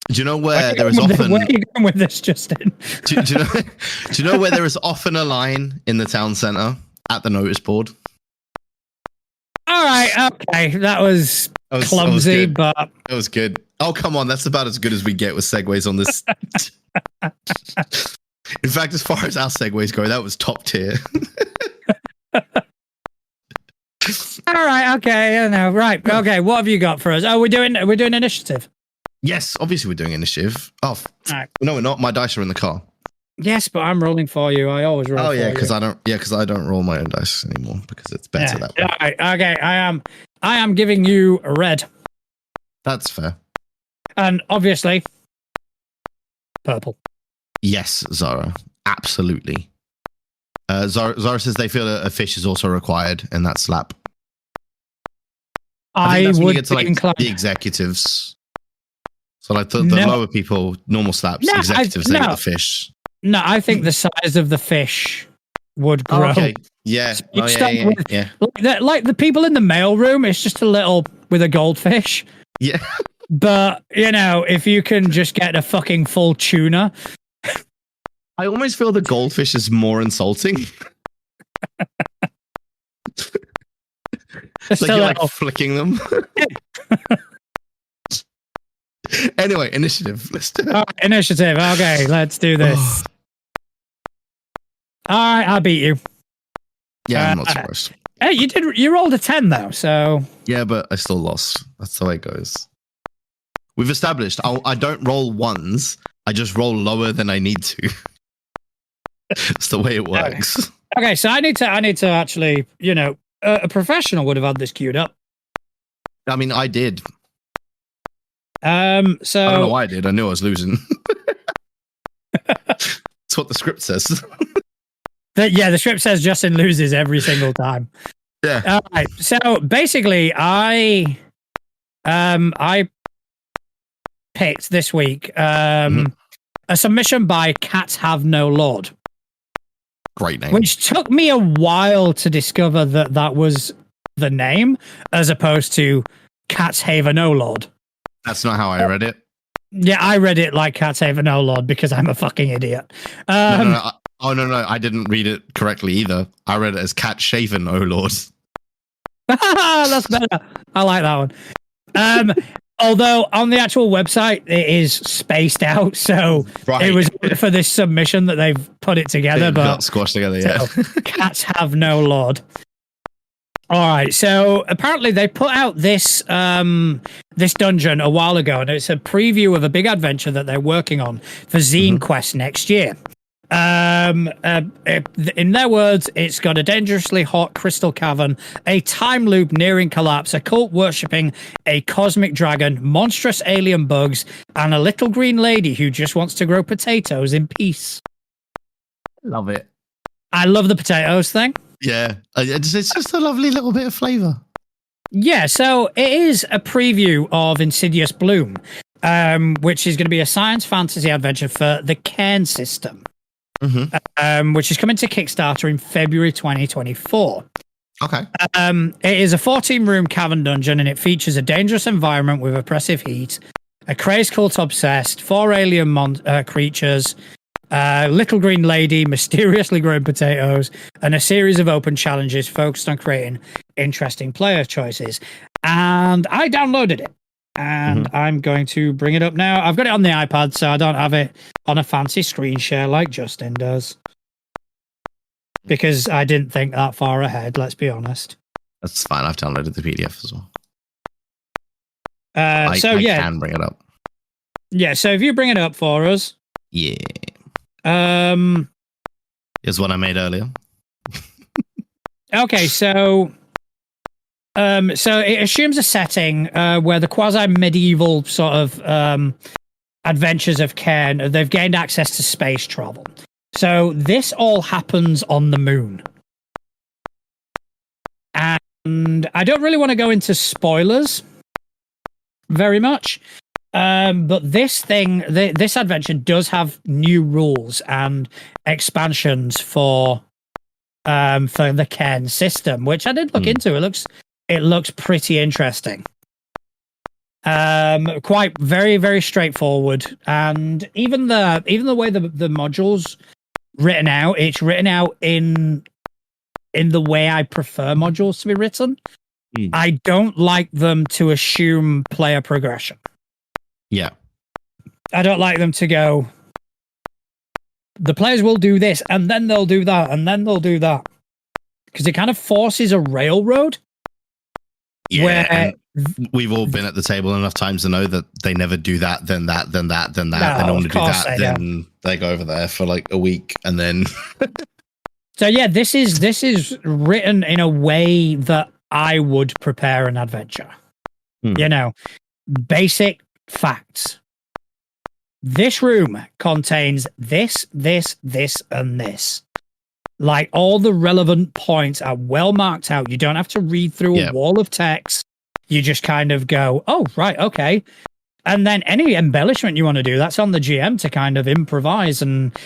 do you know where there is often... Where are you going with this, Justin? do you know where there is often a line in the town centre at the notice board? All right, okay. That was clumsy, but... That was good. Oh, come on. That's about as good as we get with segues on this. In fact, as far as our segues go, that was top tier. All right. Okay. I know. Right. Okay. What have you got for us? Oh, we're doing initiative. Yes, obviously we're doing initiative. Oh, Right. no, we're not. My dice are in the car. Yes, but I'm rolling for you. I always roll. Oh yeah, for because you. I don't. Yeah, because I don't roll my own dice anymore because it's better that way. All right. Okay. I am giving you a red, That's fair. and obviously purple. Yes, Zara. Absolutely. Zara says they feel a fish is also required in that slap. I think that's when you get to like the executives. So like the lower people, normal slaps, executives, they get the fish. No, I think the size of the fish would grow. Oh, okay. Yeah. So yeah. Like the people in the mailroom, it's just a little with a goldfish. Yeah. But, if you can just get a fucking full tuna. I almost feel the goldfish is more insulting. Like you're like flicking them. Anyway, initiative. Let's do it. Initiative. Okay, let's do this. All right, I beat you. Yeah, I'm not surprised. Hey, you rolled a 10 though, so. Yeah, but I still lost. That's the way it goes. We've established I don't roll ones. I just roll lower than I need to. That's the way it works. Okay, so I need to actually, a professional would have had this queued up. I mean, I did. So I don't know why I did. I knew I was losing. That's what the script says. The script says Justin loses every single time. Yeah. All right. So basically, I picked this week a submission by Cats Have No Lord. Great name. Which took me a while to discover that was the name, as opposed to Cats Have No Lord. That's not how I read it. Yeah, I read it like Cats Have No Lord because I'm a fucking idiot. No. No. I didn't read it correctly either. I read it as Cat Shaven, oh Lord. That's better. I like that one. Although on the actual website it is spaced out, so it was for this submission that they've put it together. But got squashed together, yeah. Cats Have No Lord. All right, so apparently they put out this this dungeon a while ago, and it's a preview of a big adventure that they're working on for Zine Quest next year. In their words, it's got a dangerously hot crystal cavern, a time loop nearing collapse, a cult worshipping a cosmic dragon, monstrous alien bugs, and a little green lady who just wants to grow potatoes in peace. Love it. I love the potatoes thing. Yeah, it's just a lovely little bit of flavor. Yeah, so it is a preview of Insidious Bloom, which is going to be a science fantasy adventure for the Cairn system. Which is coming to Kickstarter in February 2024. Okay. It is a 14-room cavern dungeon, and it features a dangerous environment with oppressive heat, a crazed cult obsessed, 4 alien creatures, little green lady, mysteriously growing potatoes, and a series of open challenges focused on creating interesting player choices. And I downloaded it. And I'm going to bring it up now. I've got it on the iPad, so I don't have it on a fancy screen share like Justin does. Because I didn't think that far ahead, let's be honest. That's fine. I've downloaded the PDF as well. I can bring it up. Yeah, so if you bring it up for us. Yeah. Here's one I made earlier. Okay, so it assumes a setting where the quasi-medieval sort of adventures of Cairn, they've gained access to space travel. So this all happens on the moon. And I don't really want to go into spoilers very much. But this adventure does have new rules and expansions for the Cairn system, which I did look into. It looks pretty interesting. Quite very, very straightforward. And even the way the modules written out, it's written out in the way I prefer modules to be written. I don't like them to assume player progression. Yeah. I don't like them to go, the players will do this, and then they'll do that, and then they'll do that. Because it kind of forces a railroad Yeah, where and we've all been at the table enough times to know that they never do that, then that, then that, then that. They No, normally of do course that, they then they go over there for like a week, and then so yeah, this is written in a way that I would prepare an adventure. You know, basic facts. This room contains this, and this. Like all the relevant points are well marked out. You don't have to read through a wall of text. You just kind of go, oh, right, okay. And then any embellishment you want to do, that's on the GM to kind of improvise and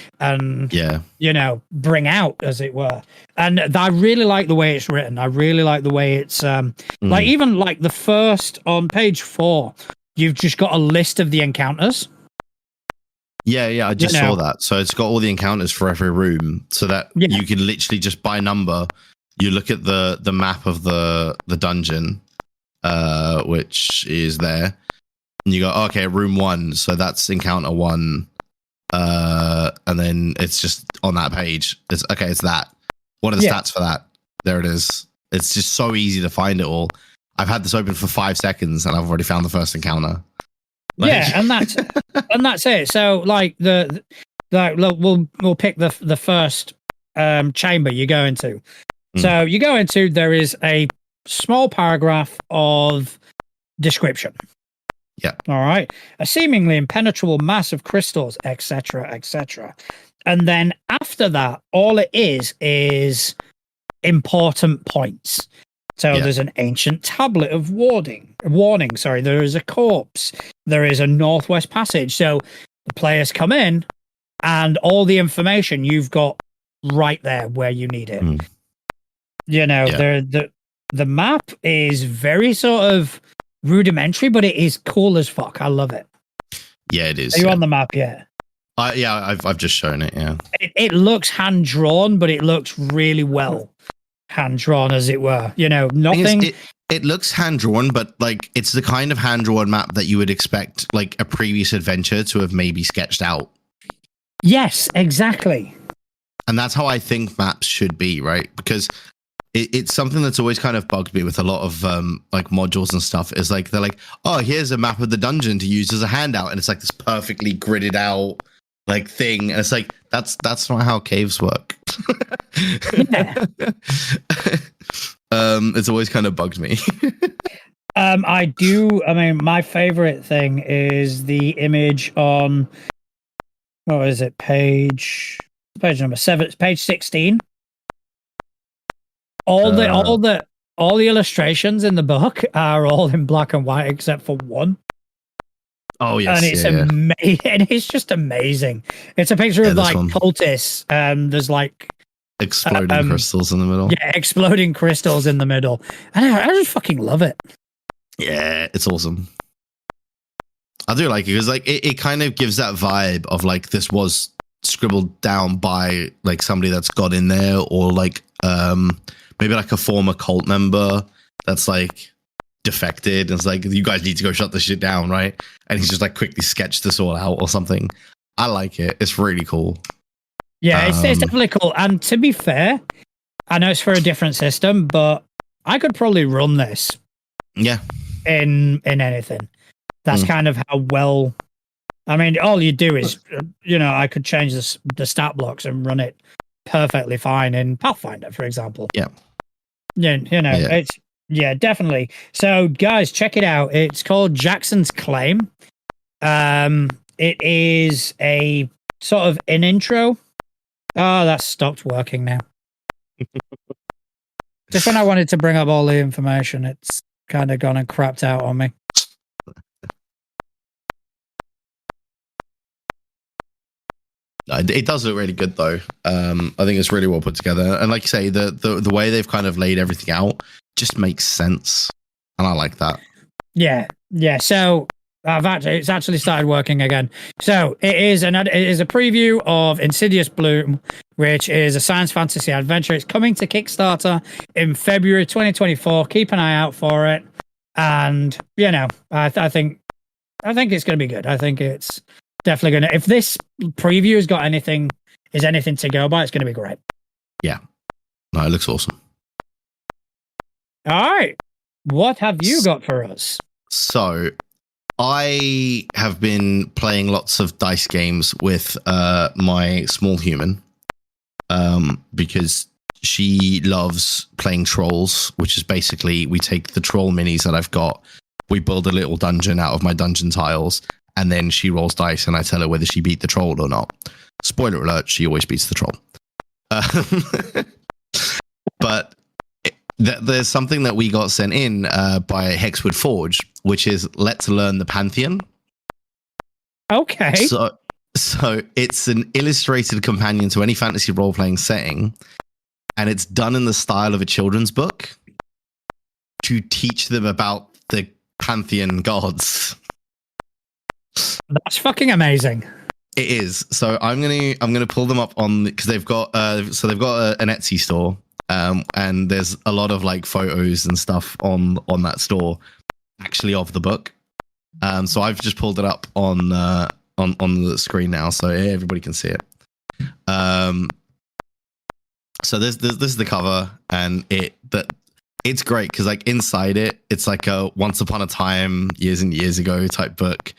you know, bring out, as it were. And I really like the way it's written. I really like the way it's like even like the first on page 4, you've just got a list of the encounters. Yeah, I just saw that. So it's got all the encounters for every room, so that you can literally just by number, you look at the map of the dungeon, which is there, and you go, okay, room 1, so that's encounter 1, and then it's just on that page. It's okay, it's that. What are the stats for that? There it is. It's just so easy to find it all. I've had this open for 5 seconds, and I've already found the first encounter. Yeah, and that's it. So like we'll pick the first chamber you go into. So you go into, there is a small paragraph of description. Yeah. All right. A seemingly impenetrable mass of crystals, etc., etc. And then after that, all it is important points. So there's an ancient tablet of warning. Sorry, there is a corpse. There is a northwest passage. So the players come in, and all the information you've got right there where you need it. You know, the map is very sort of rudimentary, but it is cool as fuck. I love it. Yeah, it is. Are you on the map yet? I've just shown it. Yeah, it looks hand drawn, but it looks really well hand drawn, as it were. You know, nothing. It looks hand drawn, but like it's the kind of hand drawn map that you would expect like a previous adventure to have maybe sketched out. Yes, exactly. And that's how I think maps should be, right? Because it's something that's always kind of bugged me with a lot of like modules and stuff. Is like they're like, oh, here's a map of the dungeon to use as a handout, and it's like this perfectly gridded out like thing, and it's like that's not how caves work. It's always kind of bugged me. I mean, my favorite thing is the image on, what is it, page number 7, page 16. All the illustrations in the book are all in black and white except for one. Oh yes, and it's amazing. And it's just amazing. It's a picture of like cultists. There's like exploding crystals in the middle. Yeah, exploding crystals in the middle, and I just fucking love it. Yeah, it's awesome. I do like it because like it kind of gives that vibe of like this was scribbled down by like somebody that's got in there, or like maybe like a former cult member that's like defected and it's like, you guys need to go shut this shit down, right? And he's just like quickly sketched this all out or something. I like it. It's really cool. Yeah, it's definitely cool. And to be fair, I know it's for a different system, but I could probably run this. Yeah. In anything. That's kind of how well. I mean, all you do is, you know, I could change the stat blocks and run it perfectly fine in Pathfinder, for example. Yeah. Yeah, you know, it's definitely. So, guys, check it out. It's called Jaxon's Claim. It is a sort of an intro. Oh, that's stopped working now. Just when I wanted to bring up all the information, it's kind of gone and crapped out on me. It does look really good, though. I think it's really well put together, and like you say, the way they've kind of laid everything out just makes sense, and I like that. Yeah. So it's actually started working again. So it is a preview of Insidious Bloom, which is a science fantasy adventure. It's coming to Kickstarter in February 2024. Keep an eye out for it, and you know, I think it's going to be good. I think it's definitely going to. If this preview has got anything to go by, it's going to be great. Yeah, no, it looks awesome. All right. What have you got for us? So I have been playing lots of dice games with my small human because she loves playing trolls, which is basically we take the troll minis that I've got, we build a little dungeon out of my dungeon tiles, and then she rolls dice and I tell her whether she beat the troll or not. Spoiler alert, she always beats the troll. But there's something that we got sent in by Hexwood Forge, which is Let's Learn the Pantheon. Okay. So it's an illustrated companion to any fantasy role-playing setting, and it's done in the style of a children's book to teach them about the pantheon gods. That's fucking amazing. It is. So I'm gonna pull them up on because they've got an Etsy store. And there's a lot of like photos and stuff on that store actually of the book. So I've just pulled it up on the screen now, so everybody can see it. So this is the cover, and it's great because like inside it, it's like a once upon a time, years and years ago type book.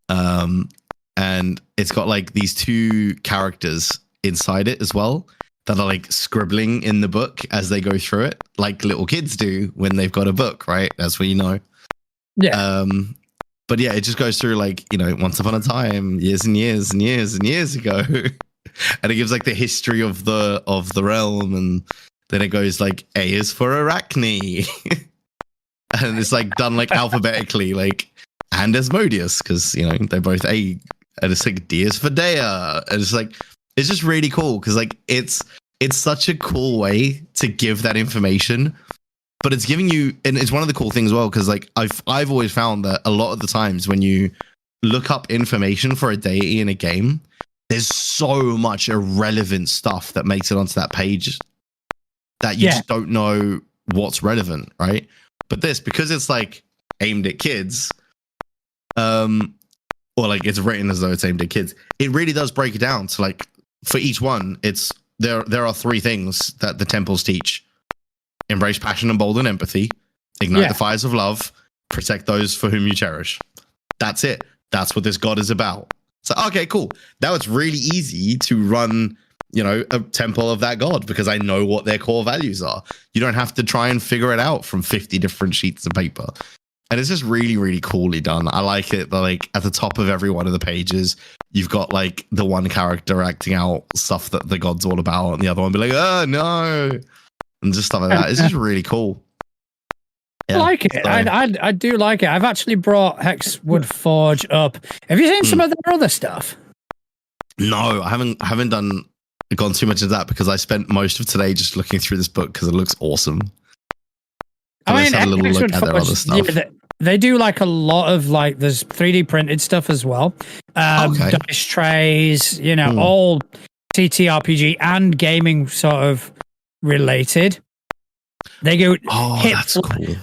And it's got like these two characters inside it as well that are like scribbling in the book as they go through it, like little kids do when they've got a book, right? That's what you know. Yeah. But yeah, it just goes through like, you know, once upon a time, years and years and years and years ago. And it gives like the history of the realm, and then it goes like A is for Arachne. And it's like done like alphabetically, like, and Asmodeus, because you know they're both A, and it's like D is for Dea. And it's like it's just really cool because like it's such a cool way to give that information, but it's giving you, and it's one of the cool things as well because like I've always found that a lot of the times when you look up information for a deity in a game, there's so much irrelevant stuff that makes it onto that page that you just don't know what's relevant, right? But this, because it's like aimed at kids, or like it's written as though it's aimed at kids, it really does break it down to like, for each one, it's there are three things that the temples teach: embrace passion and bold and empathy, ignite the fires of love, protect those for whom you cherish. That's it. That's what this god is about. So okay, cool. Now it's really easy to run, you know, a temple of that god because I know what their core values are. You don't have to try and figure it out from 50 different sheets of paper. And it's just really, really coolly done. I like it. Like at the top of every one of the pages, you've got like the one character acting out stuff that the god's all about, and the other one be like, "Oh no," and just stuff like that. It's just really cool. Yeah, I like it. So, I do like it. I've actually brought Hexwood Forge up. Have you seen some of their other stuff? No, I haven't gone too much into that because I spent most of today just looking through this book because it looks awesome. I mean, have a little look at their other stuff. Yeah, they do like a lot of like there's 3D printed stuff as well. Dice trays, you know, all TTRPG and gaming sort of related. They go. Oh, that's cool.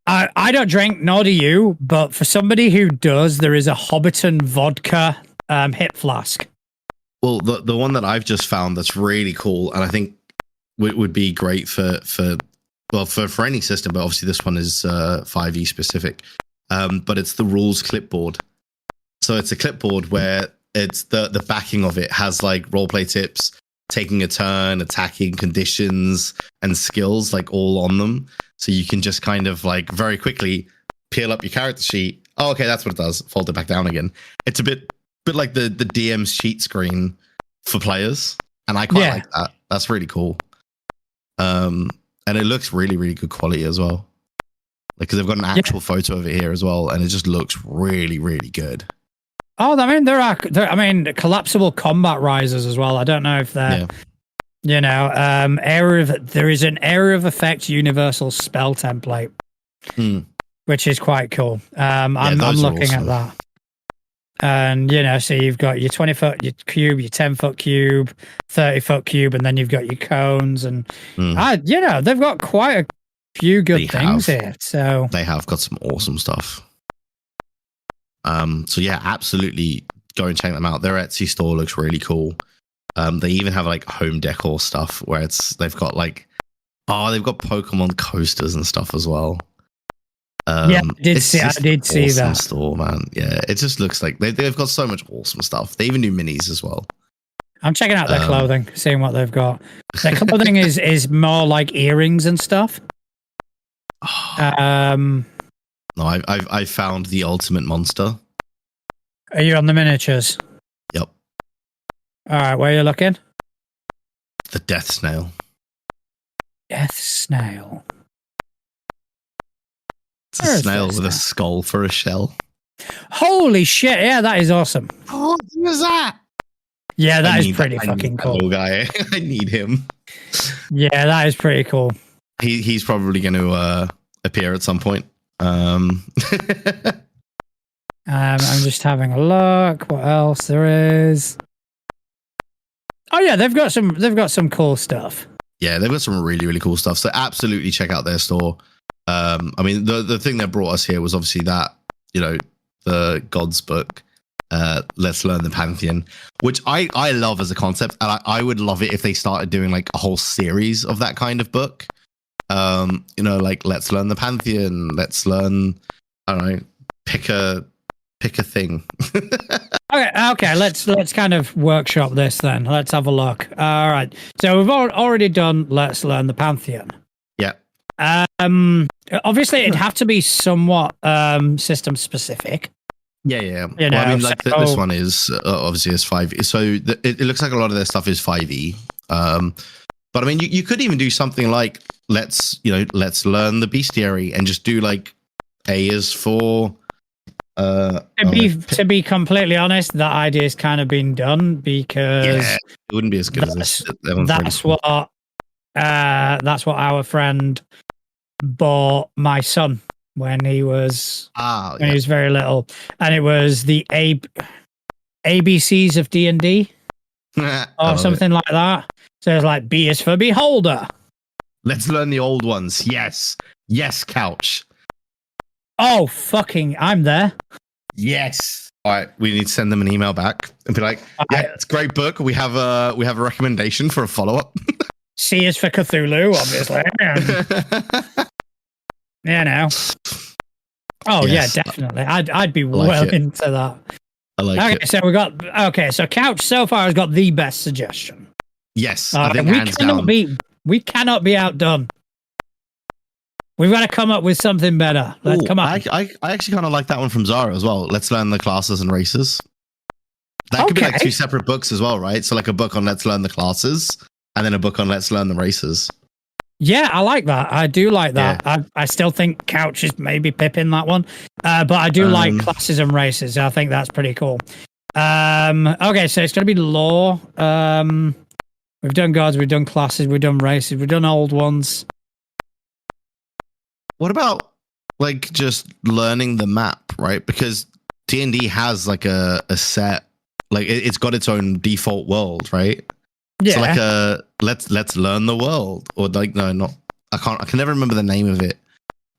I don't drink, nor do you, but for somebody who does, there is a Hobbiton vodka hip flask. Well, the one that I've just found that's really cool, and I think would be great for any system, but obviously this one is 5e specific. But it's the rules clipboard. So it's a clipboard where it's the backing of it has like roleplay tips, taking a turn, attacking conditions, and skills like all on them. So you can just kind of like very quickly peel up your character sheet. Oh, okay, that's what it does. Fold it back down again. It's a bit like the DM's sheet screen for players, and I quite like that. That's really cool. And it looks really, really good quality as well. Like, because they've got an actual photo of it here as well, and it just looks really, really good. Oh, I mean, there collapsible combat risers as well. I don't know if they're, you know, there is an area of effect universal spell template, which is quite cool. I'm looking at that. And, you know, so you've got your 20-foot your cube, your 10-foot cube, 30-foot cube, and then you've got your cones. And, you know, they've got quite a few good things here. So they have got some awesome stuff. So, yeah, absolutely go and check them out. Their Etsy store looks really cool. They even have like home decor stuff where they've got like Oh, they've got Pokemon coasters and stuff as well. Yeah, I did see awesome that store, man. Yeah, it just looks like they've got so much awesome stuff. They even do minis as well. I'm checking out their clothing, seeing what they've got. Their clothing is more like earrings and stuff. No, I found the ultimate monster. Are you on the miniatures? Yep. All right, where are you looking? The death snail. Death snail. It's a snail with a skull for a shell. Holy shit! Yeah, that is awesome. What was that? Yeah, that is pretty fucking cool. Little guy, I need him. Yeah, that is pretty cool. He's probably going to appear at some point. I'm just having a look. What else there is? Oh yeah, they've got some cool stuff. Yeah, they've got some really, really cool stuff. So absolutely check out their store. I mean, the thing that brought us here was obviously that, the God's book, Let's Learn the Pantheon, which I love as a concept. And I would love it if they started doing like a whole series of that kind of book. Like Let's Learn the Pantheon. Let's learn, I don't know, pick a thing. Okay. Let's kind of workshop this then. Let's have a look. All right. So we've already done Let's Learn the Pantheon. Yeah. Obviously, it'd have to be somewhat system specific. Yeah. Well, I mean, like this one is obviously is 5. So it looks like a lot of their stuff is 5e. But I mean, you could even do something like let's learn the bestiary and just do like A is for. To be completely honest, that idea has kind of been done because it wouldn't be as good as this. That's what our friend bought my son when he was he was very little, and it was the ABCs of D&D or something like that. So it's like B is for beholder. Let's learn the old ones. Yes, couch. Oh, fucking! I'm there. Yes. All right, we need to send them an email back and be like, "Yeah, it's a great book. We have a recommendation for a follow up." C is for Cthulhu, obviously. Oh yes. Yeah, definitely. I'd be well into that. I like it. So so Couch so far has got the best suggestion. Yes, I think hands down. We cannot be outdone. We've got to come up with something better. Come on. I actually kind of like that one from Zara as well. Let's learn the classes and races. That could be like 2 separate books as well, right? So like a book on Let's Learn the classes and then a book on Let's Learn the races. Yeah, I like that. I do like that. Yeah. I still think Couch is maybe pipping that one. But I do like classes and races. I think that's pretty cool. Okay, so it's going to be lore. We've done gods, we've done classes, we've done races, we've done old ones. What about like just learning the map, right? Because D&D has like a set, like it's got its own default world, right? Yeah. So like let's learn the world, or like I can never remember the name of it.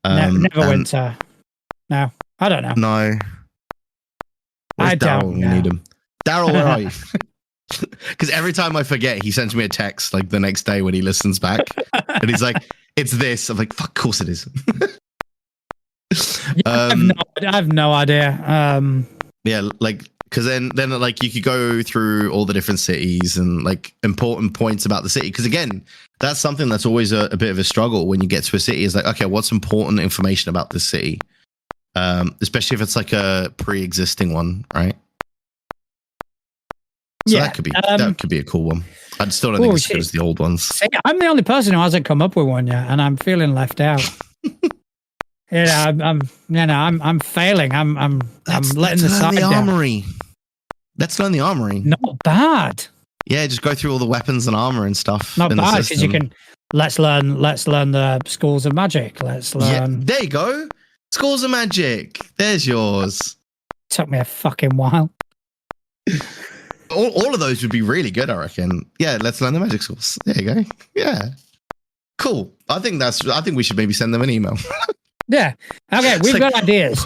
Neverwinter. No, I don't know. No. Where's Daryl? We need him. Daryl, where are you? Because every time I forget, he sends me a text like the next day when he listens back, and he's like, "It's this." I'm like, "Fuck, of course it is." I have no idea. Yeah, like because then like you could go through all the different cities and like important points about the city. Because again, that's something that's always a bit of a struggle when you get to a city. Is like, okay, what's important information about this city? Especially if it's like a pre-existing one, right? So that could be a cool one. I still don't think it's as good as the old ones. See, I'm the only person who hasn't come up with one yet, and I'm feeling left out. I'm failing. I'm letting the side down. Armory. Let's learn the armory. Not bad. Yeah, just go through all the weapons and armor and stuff. Not bad because you can. Let's learn the schools of magic. Let's learn. Yeah, there you go. Schools of magic. There's yours. Took me a fucking while. All of those would be really good, I reckon. Yeah, let's learn the magic schools. There you go. Yeah. Cool. I think we should maybe send them an email. Yeah. Okay, we've got ideas.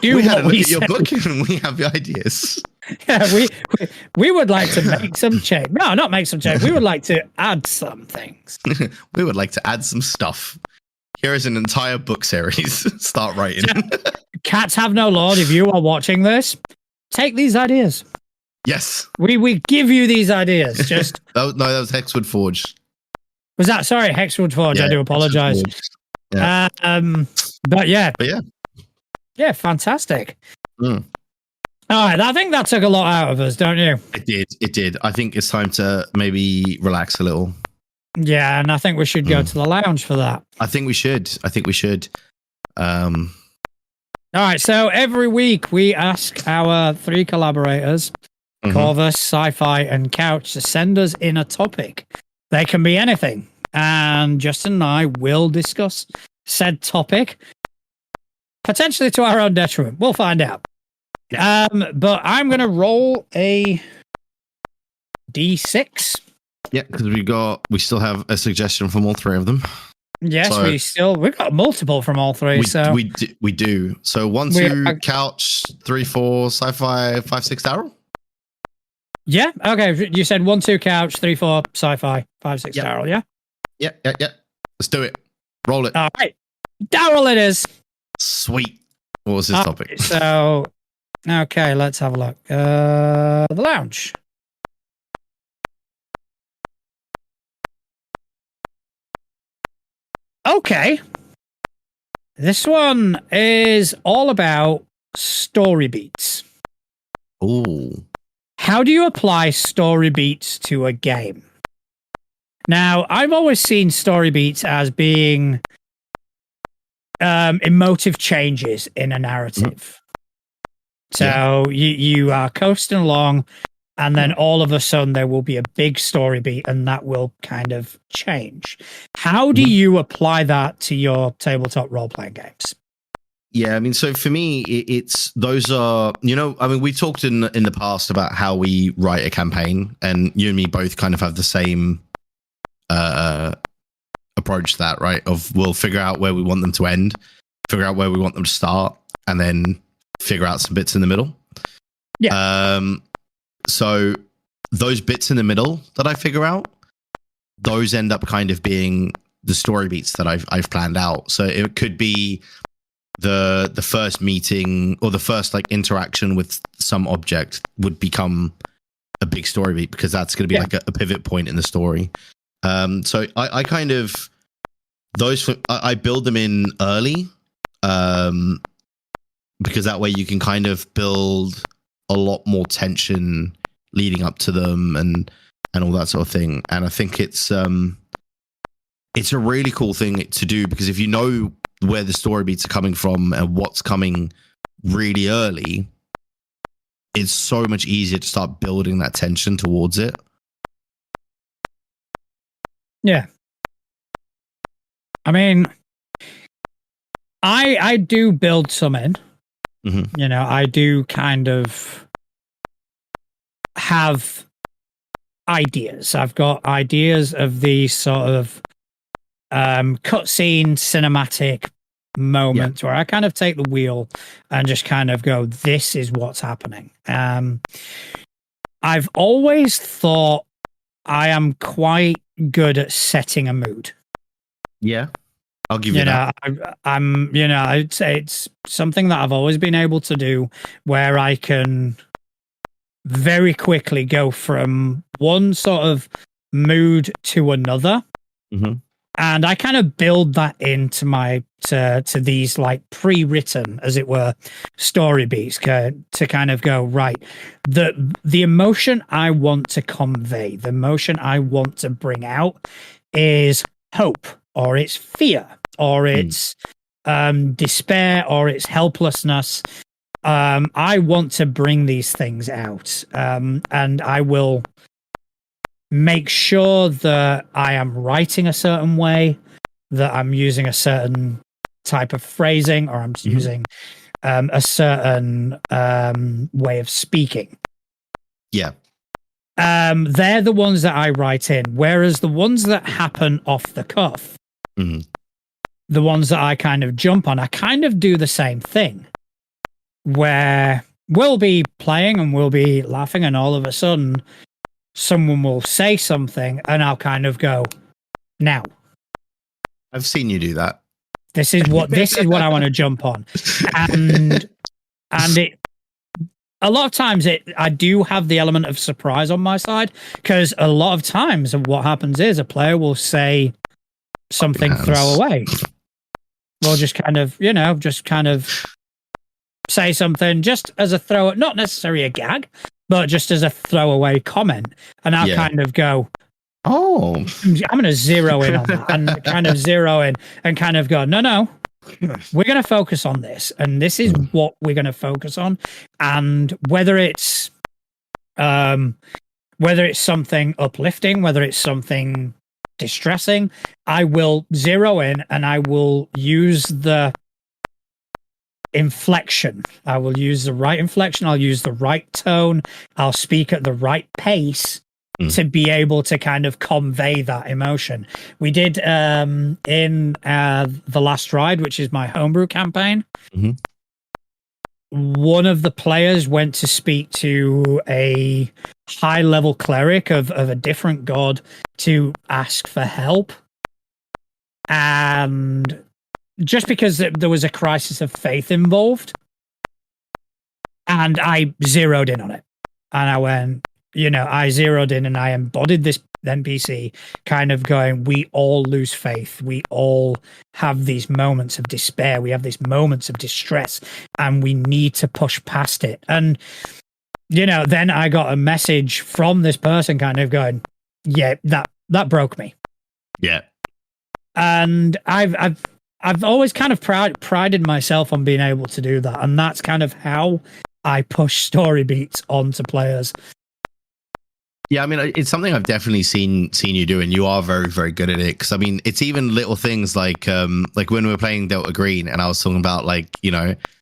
We had a look at your book and we have the ideas. Yeah, we would like to make some change. No, not make some change. We would like to add some things. We would like to add some stuff. Here is an entire book series. Start writing. Cats Have No Lord. If you are watching this, take these ideas. Yes. We give you these ideas. Just that was Hexwood Forge. Was that Hexwood Forge? Yeah, I do apologize. Yeah. But yeah. Yeah, fantastic. Mm. All right, I think that took a lot out of us, don't you? It did. I think it's time to maybe relax a little. Yeah, and I think we should go to the lounge for that. I think we should. All right, so every week we ask our 3 collaborators, Corvus, Sci-Fi, and Couch, to send us in a topic. They can be anything. And Justin and I will discuss said topic, potentially to our own detriment. We'll find out. But I'm going to roll a D6. Yeah, because we still have a suggestion from all 3 of them. Yes, so we've got multiple from all 3. We do. So 1, 2, Couch, 3, 4, Sci-Fi, 5, 6, Daryl. Yeah. Okay. You said 1, 2, Couch, 3, 4, Sci-Fi, 5, 6, Daryl. Yeah. Yeah. Let's do it. Roll it. All right, Daryl. It is. Sweet. What was his topic? So, okay, let's have a look. The lounge. Okay. This one is all about story beats. Ooh. How do you apply story beats to a game? Now, I've always seen story beats as being emotive changes in a narrative. So you are coasting along, and then all of a sudden there will be a big story beat, and that will kind of change. How do you apply that to your tabletop role-playing games? Yeah, I mean, so for me, it's those are, I mean, we talked in the past about how we write a campaign, and you and me both kind of have the same approach to that, right? We'll figure out where we want them to end, figure out where we want them to start, and then figure out some bits in the middle. Yeah. So those bits in the middle that I figure out, those end up kind of being the story beats that I've planned out. So it could be the first meeting or the first interaction with some object would become a big story beat because that's going to be like a pivot point in the story. So I kind of I build them in early, because that way you can kind of build a lot more tension leading up to them and all that sort of thing. And I think it's a really cool thing to do, because if you know where the story beats are coming from and what's coming really early, it's so much easier to start building that tension towards it. Yeah. I mean, I do build some in. I do kind of have ideas. I've got ideas of these sort of cutscene cinematic moments where I kind of take the wheel and just kind of go, this is what's happening. I've always thought I am quite good at setting a mood. Yeah. I'll give you that. I'd say it's something that I've always been able to do, where I can very quickly go from one sort of mood to another. And I kind of build that into to these pre-written, as it were, story beats to kind of go, right, the emotion I want to convey, the emotion I want to bring out is hope, or it's fear, or it's despair, or it's helplessness. I want to bring these things out, and I will make sure that I am writing a certain way, that I'm using a certain type of phrasing, or I'm using a certain way of speaking. Yeah. They're the ones that I write in, whereas the ones that happen off the cuff, the ones that I kind of jump on, I kind of do the same thing, where we'll be playing and we'll be laughing, and all of a sudden someone will say something and I'll kind of go, now. I've seen you do that. This is what I want to jump on. And it a lot of times I do have the element of surprise on my side, because a lot of times what happens is a player will say something throwaway. We'll just kind of say something just as a throw, not necessarily a gag, but just as a throwaway comment. And I'll kind of go, oh, I'm going to zero in on that, and kind of zero in and kind of go, no, we're going to focus on this. And this is what we're going to focus on. And whether it's something uplifting, whether it's something distressing, I will zero in and I will use the inflection. I will use the right inflection. I'll use the right tone. I'll speak at the right pace to be able to kind of convey that emotion. We did in The Last Ride, which is my homebrew campaign. Mm-hmm. One of the players went to speak to a high-level cleric of a different god to ask for help. And just because there was a crisis of faith involved, and I zeroed in on it. And I went, I zeroed in and I embodied this NPC kind of going, we all lose faith. We all have these moments of despair. We have these moments of distress, and we need to push past it. And, then I got a message from this person kind of going, yeah, that broke me. Yeah. And I've always kind of prided myself on being able to do that. And that's kind of how I push story beats onto players. Yeah, I mean, it's something I've definitely seen you do, and you are very, very good at it. Because I mean, it's even little things like when we were playing Delta Green, and I was talking about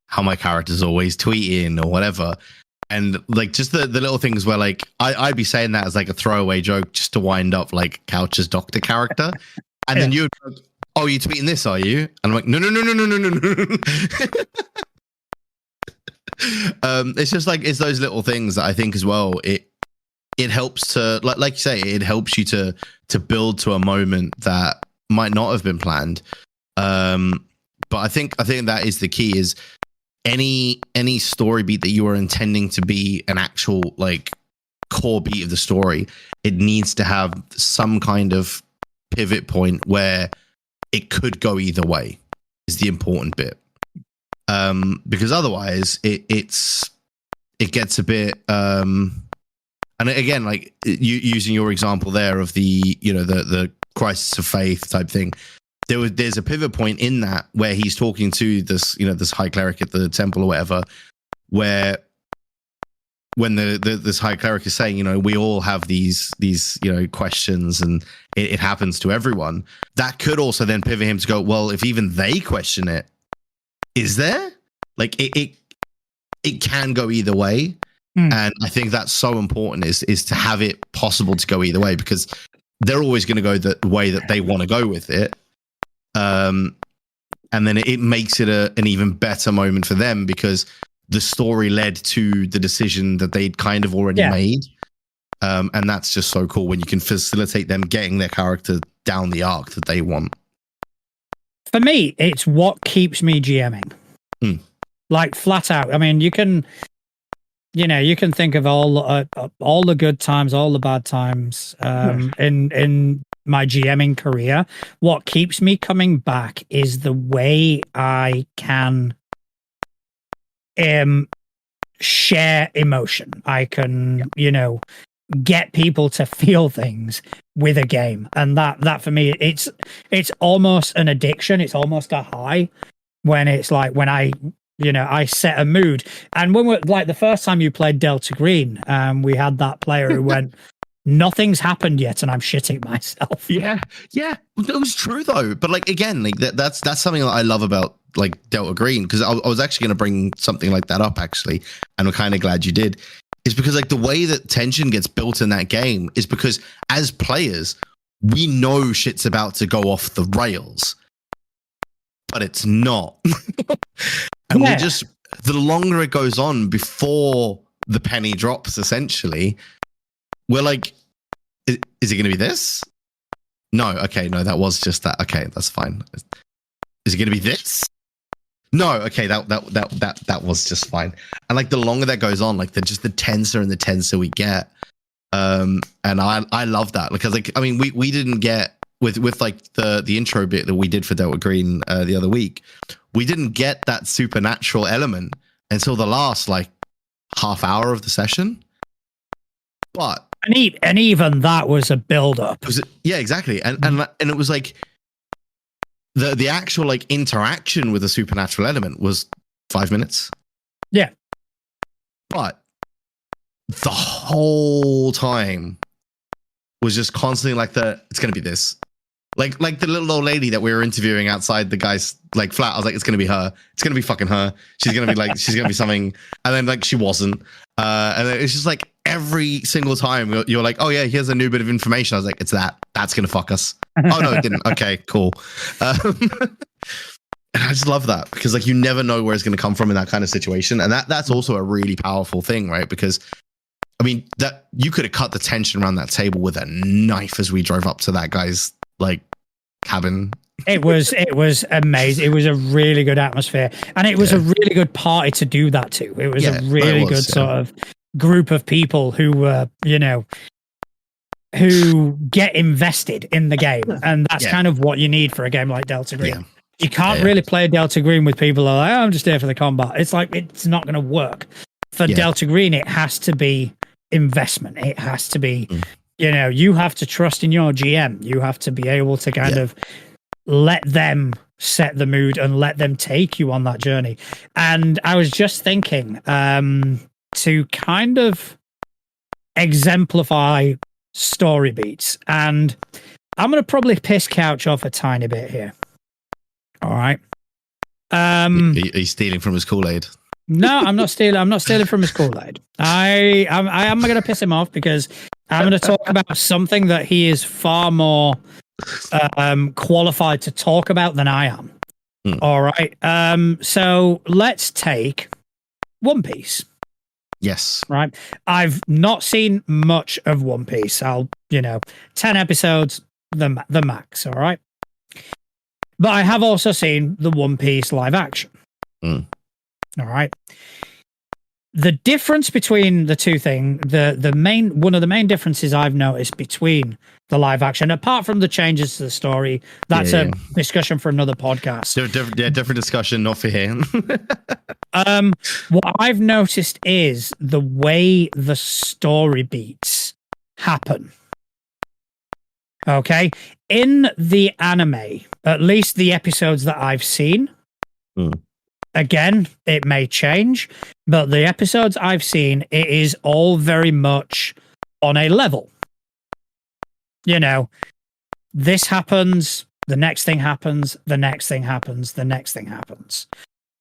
how my character's always tweeting or whatever, and just the little things where I'd be saying that as a throwaway joke just to wind up Couch's doctor character, and then you'd be like, oh, you tweeting this, are you? And I'm like, no. It's just it's those little things that I think as well. It helps to like you say, it helps you to build to a moment that might not have been planned. But I think that is the key, is any story beat that you are intending to be an actual core beat of the story, it needs to have some kind of pivot point where it could go either way, is the important bit. Because otherwise it gets a bit and again, you using your example there of the crisis of faith type thing, there's a pivot point in that where he's talking to this this high cleric at the temple or whatever, where when this high cleric is saying, we all have these questions, and it happens to everyone. That could also then pivot him to go, well, if even they question it, is there it can go either way. And I think that's so important is to have it possible to go either way, because they're always going to go the way that they want to go with it. And then it makes it an even better moment for them, because the story led to the decision that they'd kind of already made. And that's just so cool when you can facilitate them getting their character down the arc that they want. For me, it's what keeps me GMing. Flat out. I mean, you can think of all the good times, all the bad times in my GMing career. What keeps me coming back is the way I can share emotion. I can, get people to feel things with a game, and that for me, it's almost an addiction. It's almost a high when it's when I set a mood. And when we're the first time you played Delta Green, we had that player who went, nothing's happened yet and I'm shitting myself. Yeah. It was true though. But again, that's something that I love about Delta Green, because I was actually going to bring something like that up actually, and I'm kind of glad you did. Is because the way that tension gets built in that game is because as players, we know shit's about to go off the rails, but it's not. And the longer it goes on before the penny drops, essentially, we're like, is it going to be this? No, okay, no, that was just that. Okay, that's fine. Is it going to be this? No, okay, that was just fine. And like the longer that goes on, like the tenser and the tenser we get. And I love that because like I mean we didn't get with like the intro bit that we did for Delta Green the other week, we didn't get that supernatural element until the last like half hour of the session. But and even that was a build up. Yeah, exactly. And it was like the actual like interaction with the supernatural element was 5 minutes. Yeah. But the whole time was just constantly like it's going to be this. Like the little old lady that we were interviewing outside the guy's like flat. I was like, it's going to be her. It's going to be fucking her. She's going to be like, she's going to be something. And then like she wasn't. And then it's just like every single time you're like, oh yeah, here's a new bit of information. I was like, it's that. That's going to fuck us. Oh no, it didn't. Okay, cool. And I just love that because like you never know where it's going to come from in that kind of situation. And that's also a really powerful thing, right? Because I mean, that you could have cut the tension around that table with a knife as we drove up to that guy's like cabin. It was amazing. It was a really good atmosphere, and it was a really good party to do that to. It was a really good sort of group of people who were, who get invested in the game, and that's kind of what you need for a game like Delta Green. Yeah. You can't really play Delta Green with people who are like, oh, I'm just here for the combat. It's like it's not going to work. For Delta Green, it has to be investment. It has to be, you have to trust in your GM. You have to be able to kind of let them set the mood and let them take you on that journey. And I was just thinking to kind of exemplify story beats, and I'm going to probably piss Couch off a tiny bit here. All right. Are you stealing from his Kool-Aid? No, I'm not stealing. I'm not stealing from his Kool-Aid. I am going to piss him off because I'm going to talk about something that he is far more qualified to talk about than I am. All right. So let's take One Piece. Yes. Right. I've not seen much of One Piece. 10 episodes, the max. All right. But I have also seen the One Piece live action. All right. The difference between the two things, one of the main differences I've noticed between the live action, apart from the changes to the story, that's a discussion for another podcast. Different discussion, not for here. What I've noticed is the way the story beats happen. Okay. In the anime, at least the episodes that I've seen, again, it may change, but the episodes I've seen, it is all very much on a level. This happens, the next thing happens, the next thing happens, the next thing happens.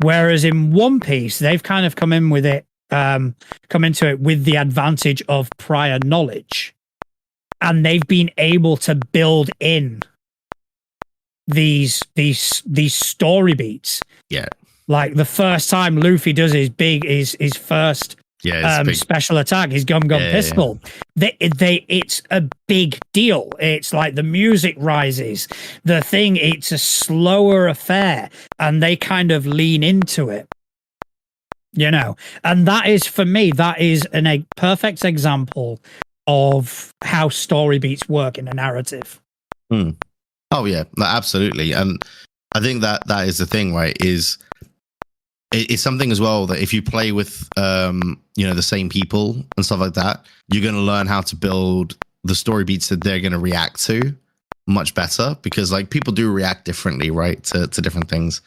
Whereas in One Piece, they've kind of come into it with the advantage of prior knowledge. And they've been able to build in these story beats. Yeah. Like the first time Luffy does his first special attack, his Gum pistol. Yeah. It's a big deal. It's like the music rises. It's a slower affair, and they kind of lean into it. And that is, for me, that is a perfect example of how story beats work in a narrative. Oh yeah, absolutely. And I think that is the thing, right? It's something as well that if you play with the same people and stuff like that, you're going to learn how to build the story beats that they're going to react to much better, because like people do react differently, right, to different things.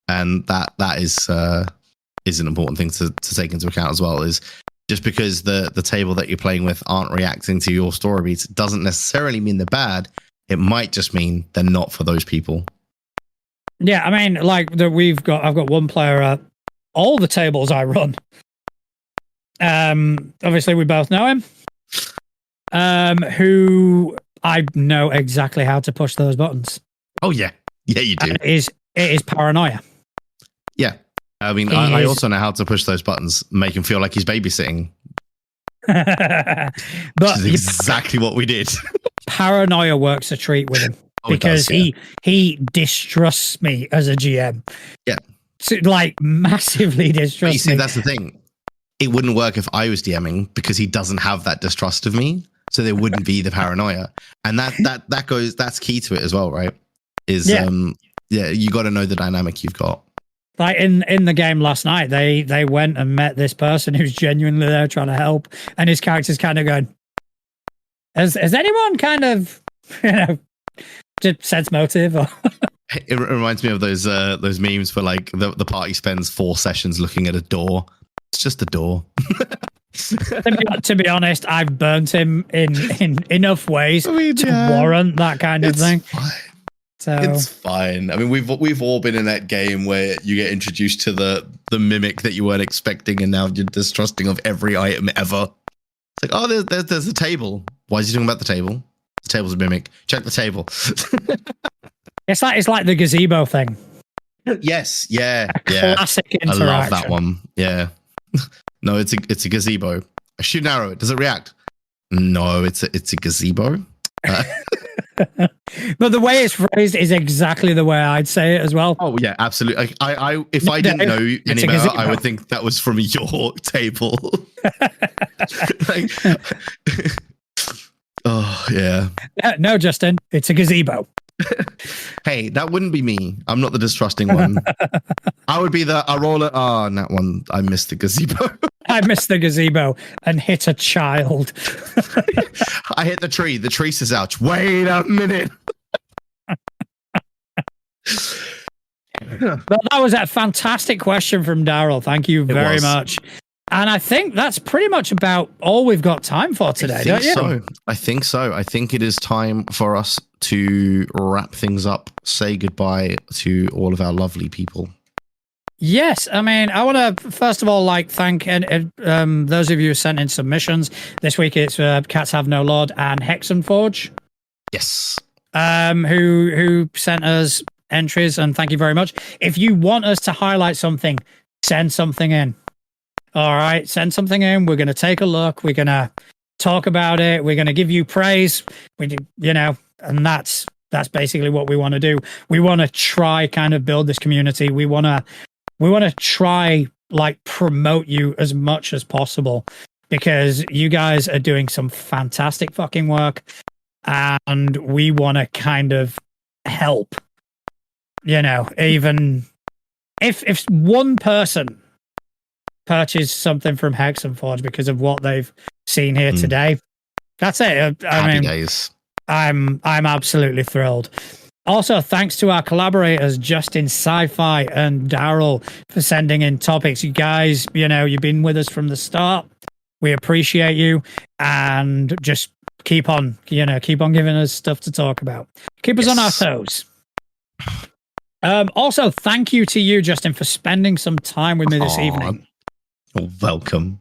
And that is an important thing to take into account as well. Is just because the table that you're playing with aren't reacting to your story beats doesn't necessarily mean they're bad. It might just mean they're not for those people. Yeah, I mean, like I've got one player at all the tables I run. Obviously we both know him. Who I know exactly how to push those buttons. Oh yeah. Yeah, you do. And it is paranoia. Yeah. I mean, I also know how to push those buttons, make him feel like he's babysitting. But which is exactly what we did. Paranoia works a treat with him because he distrusts me as a GM. Yeah. So, like, massively distrusts me. That's the thing. It wouldn't work if I was DMing because he doesn't have that distrust of me. So there wouldn't be the paranoia. And that's key to it as well, right? You got to know the dynamic you've got. Like in the game last night, they went and met this person who's genuinely there trying to help, and his character's kind of going, has anyone kind of, just sense motive? Or it reminds me of those memes where like the party spends 4 sessions looking at a door. It's just a door. To be honest, I've burnt him in enough ways to warrant that kind of thing. Fine. So it's fine. I mean, we've all been in that game where you get introduced to the mimic that you weren't expecting, and now you're distrusting of every item ever. It's like, oh, there's a table. Why is he talking about the table? The table's a mimic. Check the table. It's like the gazebo thing. Yes, yeah. Classic interaction. I love that one. Yeah. No, it's a gazebo. I shoot an arrow. Does it react? No, it's a gazebo. But the way it's phrased is exactly the way I'd say it as well. Oh yeah, absolutely. I if I didn't know any better, I would think that was from your table. Like, oh yeah. No, Justin, it's a gazebo. Hey, that wouldn't be me. I'm not the distrusting one. I would be I roll it. Oh, that one. I missed the gazebo. I missed the gazebo and hit a child. I hit the tree. The tree says, ouch. Wait a minute. But that was a fantastic question from Daryl. Thank you very much. And I think that's pretty much about all we've got time for today, don't you? I think so. I think it is time for us to wrap things up, say goodbye to all of our lovely people. Yes, I mean, I want to first of all thank those of you who sent in submissions. This week it's Cats Have No Lord and Hexen Forge. Yes. Who sent us entries, and thank you very much. If you want us to highlight something, send something in. All right, send something in. We're going to take a look. We're going to talk about it. We're going to give you praise. And that's basically what we want to do. We want to try kind of build this community. We want to try promote you as much as possible, because you guys are doing some fantastic fucking work, and we want to kind of help. Even if one person purchase something from Hexen Forge because of what they've seen here today, that's it. Happy days. I'm absolutely thrilled. Also, thanks to our collaborators Justin, Sci-Fi, and Daryl for sending in topics. You guys, you've been with us from the start. We appreciate you, and just keep on giving us stuff to talk about. Keep us on our toes. Also, thank you to you, Justin, for spending some time with me this evening. Welcome.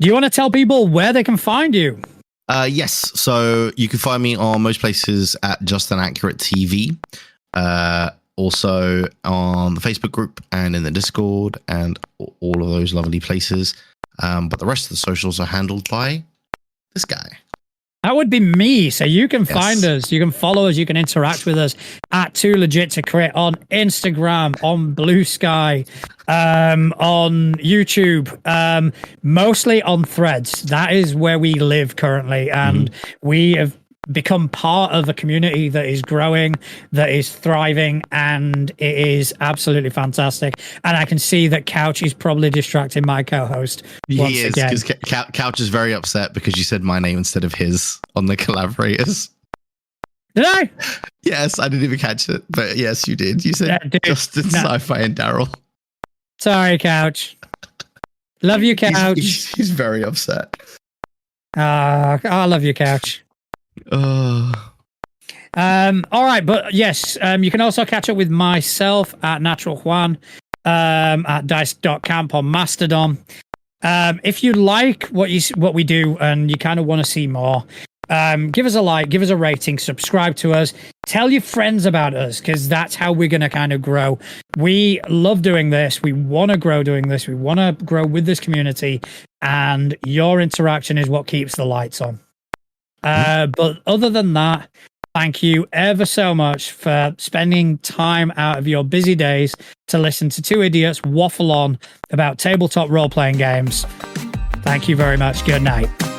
Do you want to tell people where they can find you? Yes. So you can find me on most places at Justin Accurate TV. Also on the Facebook group and in the Discord and all of those lovely places. But the rest of the socials are handled by this guy. That would be me. So you can find us, you can follow us, you can interact with us at Too Legit to Crit on Instagram, on Blue Sky, on YouTube, mostly on Threads. That is where we live currently, and we have become part of a community that is growing, that is thriving, and it is absolutely fantastic. And I can see that Couch is probably distracting my co-host once he is, again. Because Couch is very upset because you said my name instead of his on the collaborators. Did I? Yes, I didn't even catch it, but yes, you did. You said Justin, Sci-Fi, and Daryl. Sorry, Couch. Love you, Couch. He's very upset. I love you, Couch. All right, but yes, you can also catch up with myself at Natural Juan, at dice.camp on Mastodon. If you like what we do and you kind of want to see more, Give us a like, give us a rating, subscribe to us, tell your friends about us, because that's how we're going to kind of grow. We love doing this. We want to grow doing this. We want to grow with this community, and your interaction is what keeps the lights on. But other than that, thank you ever so much for spending time out of your busy days to listen to two idiots waffle on about tabletop role-playing games. Thank you very much. Good night.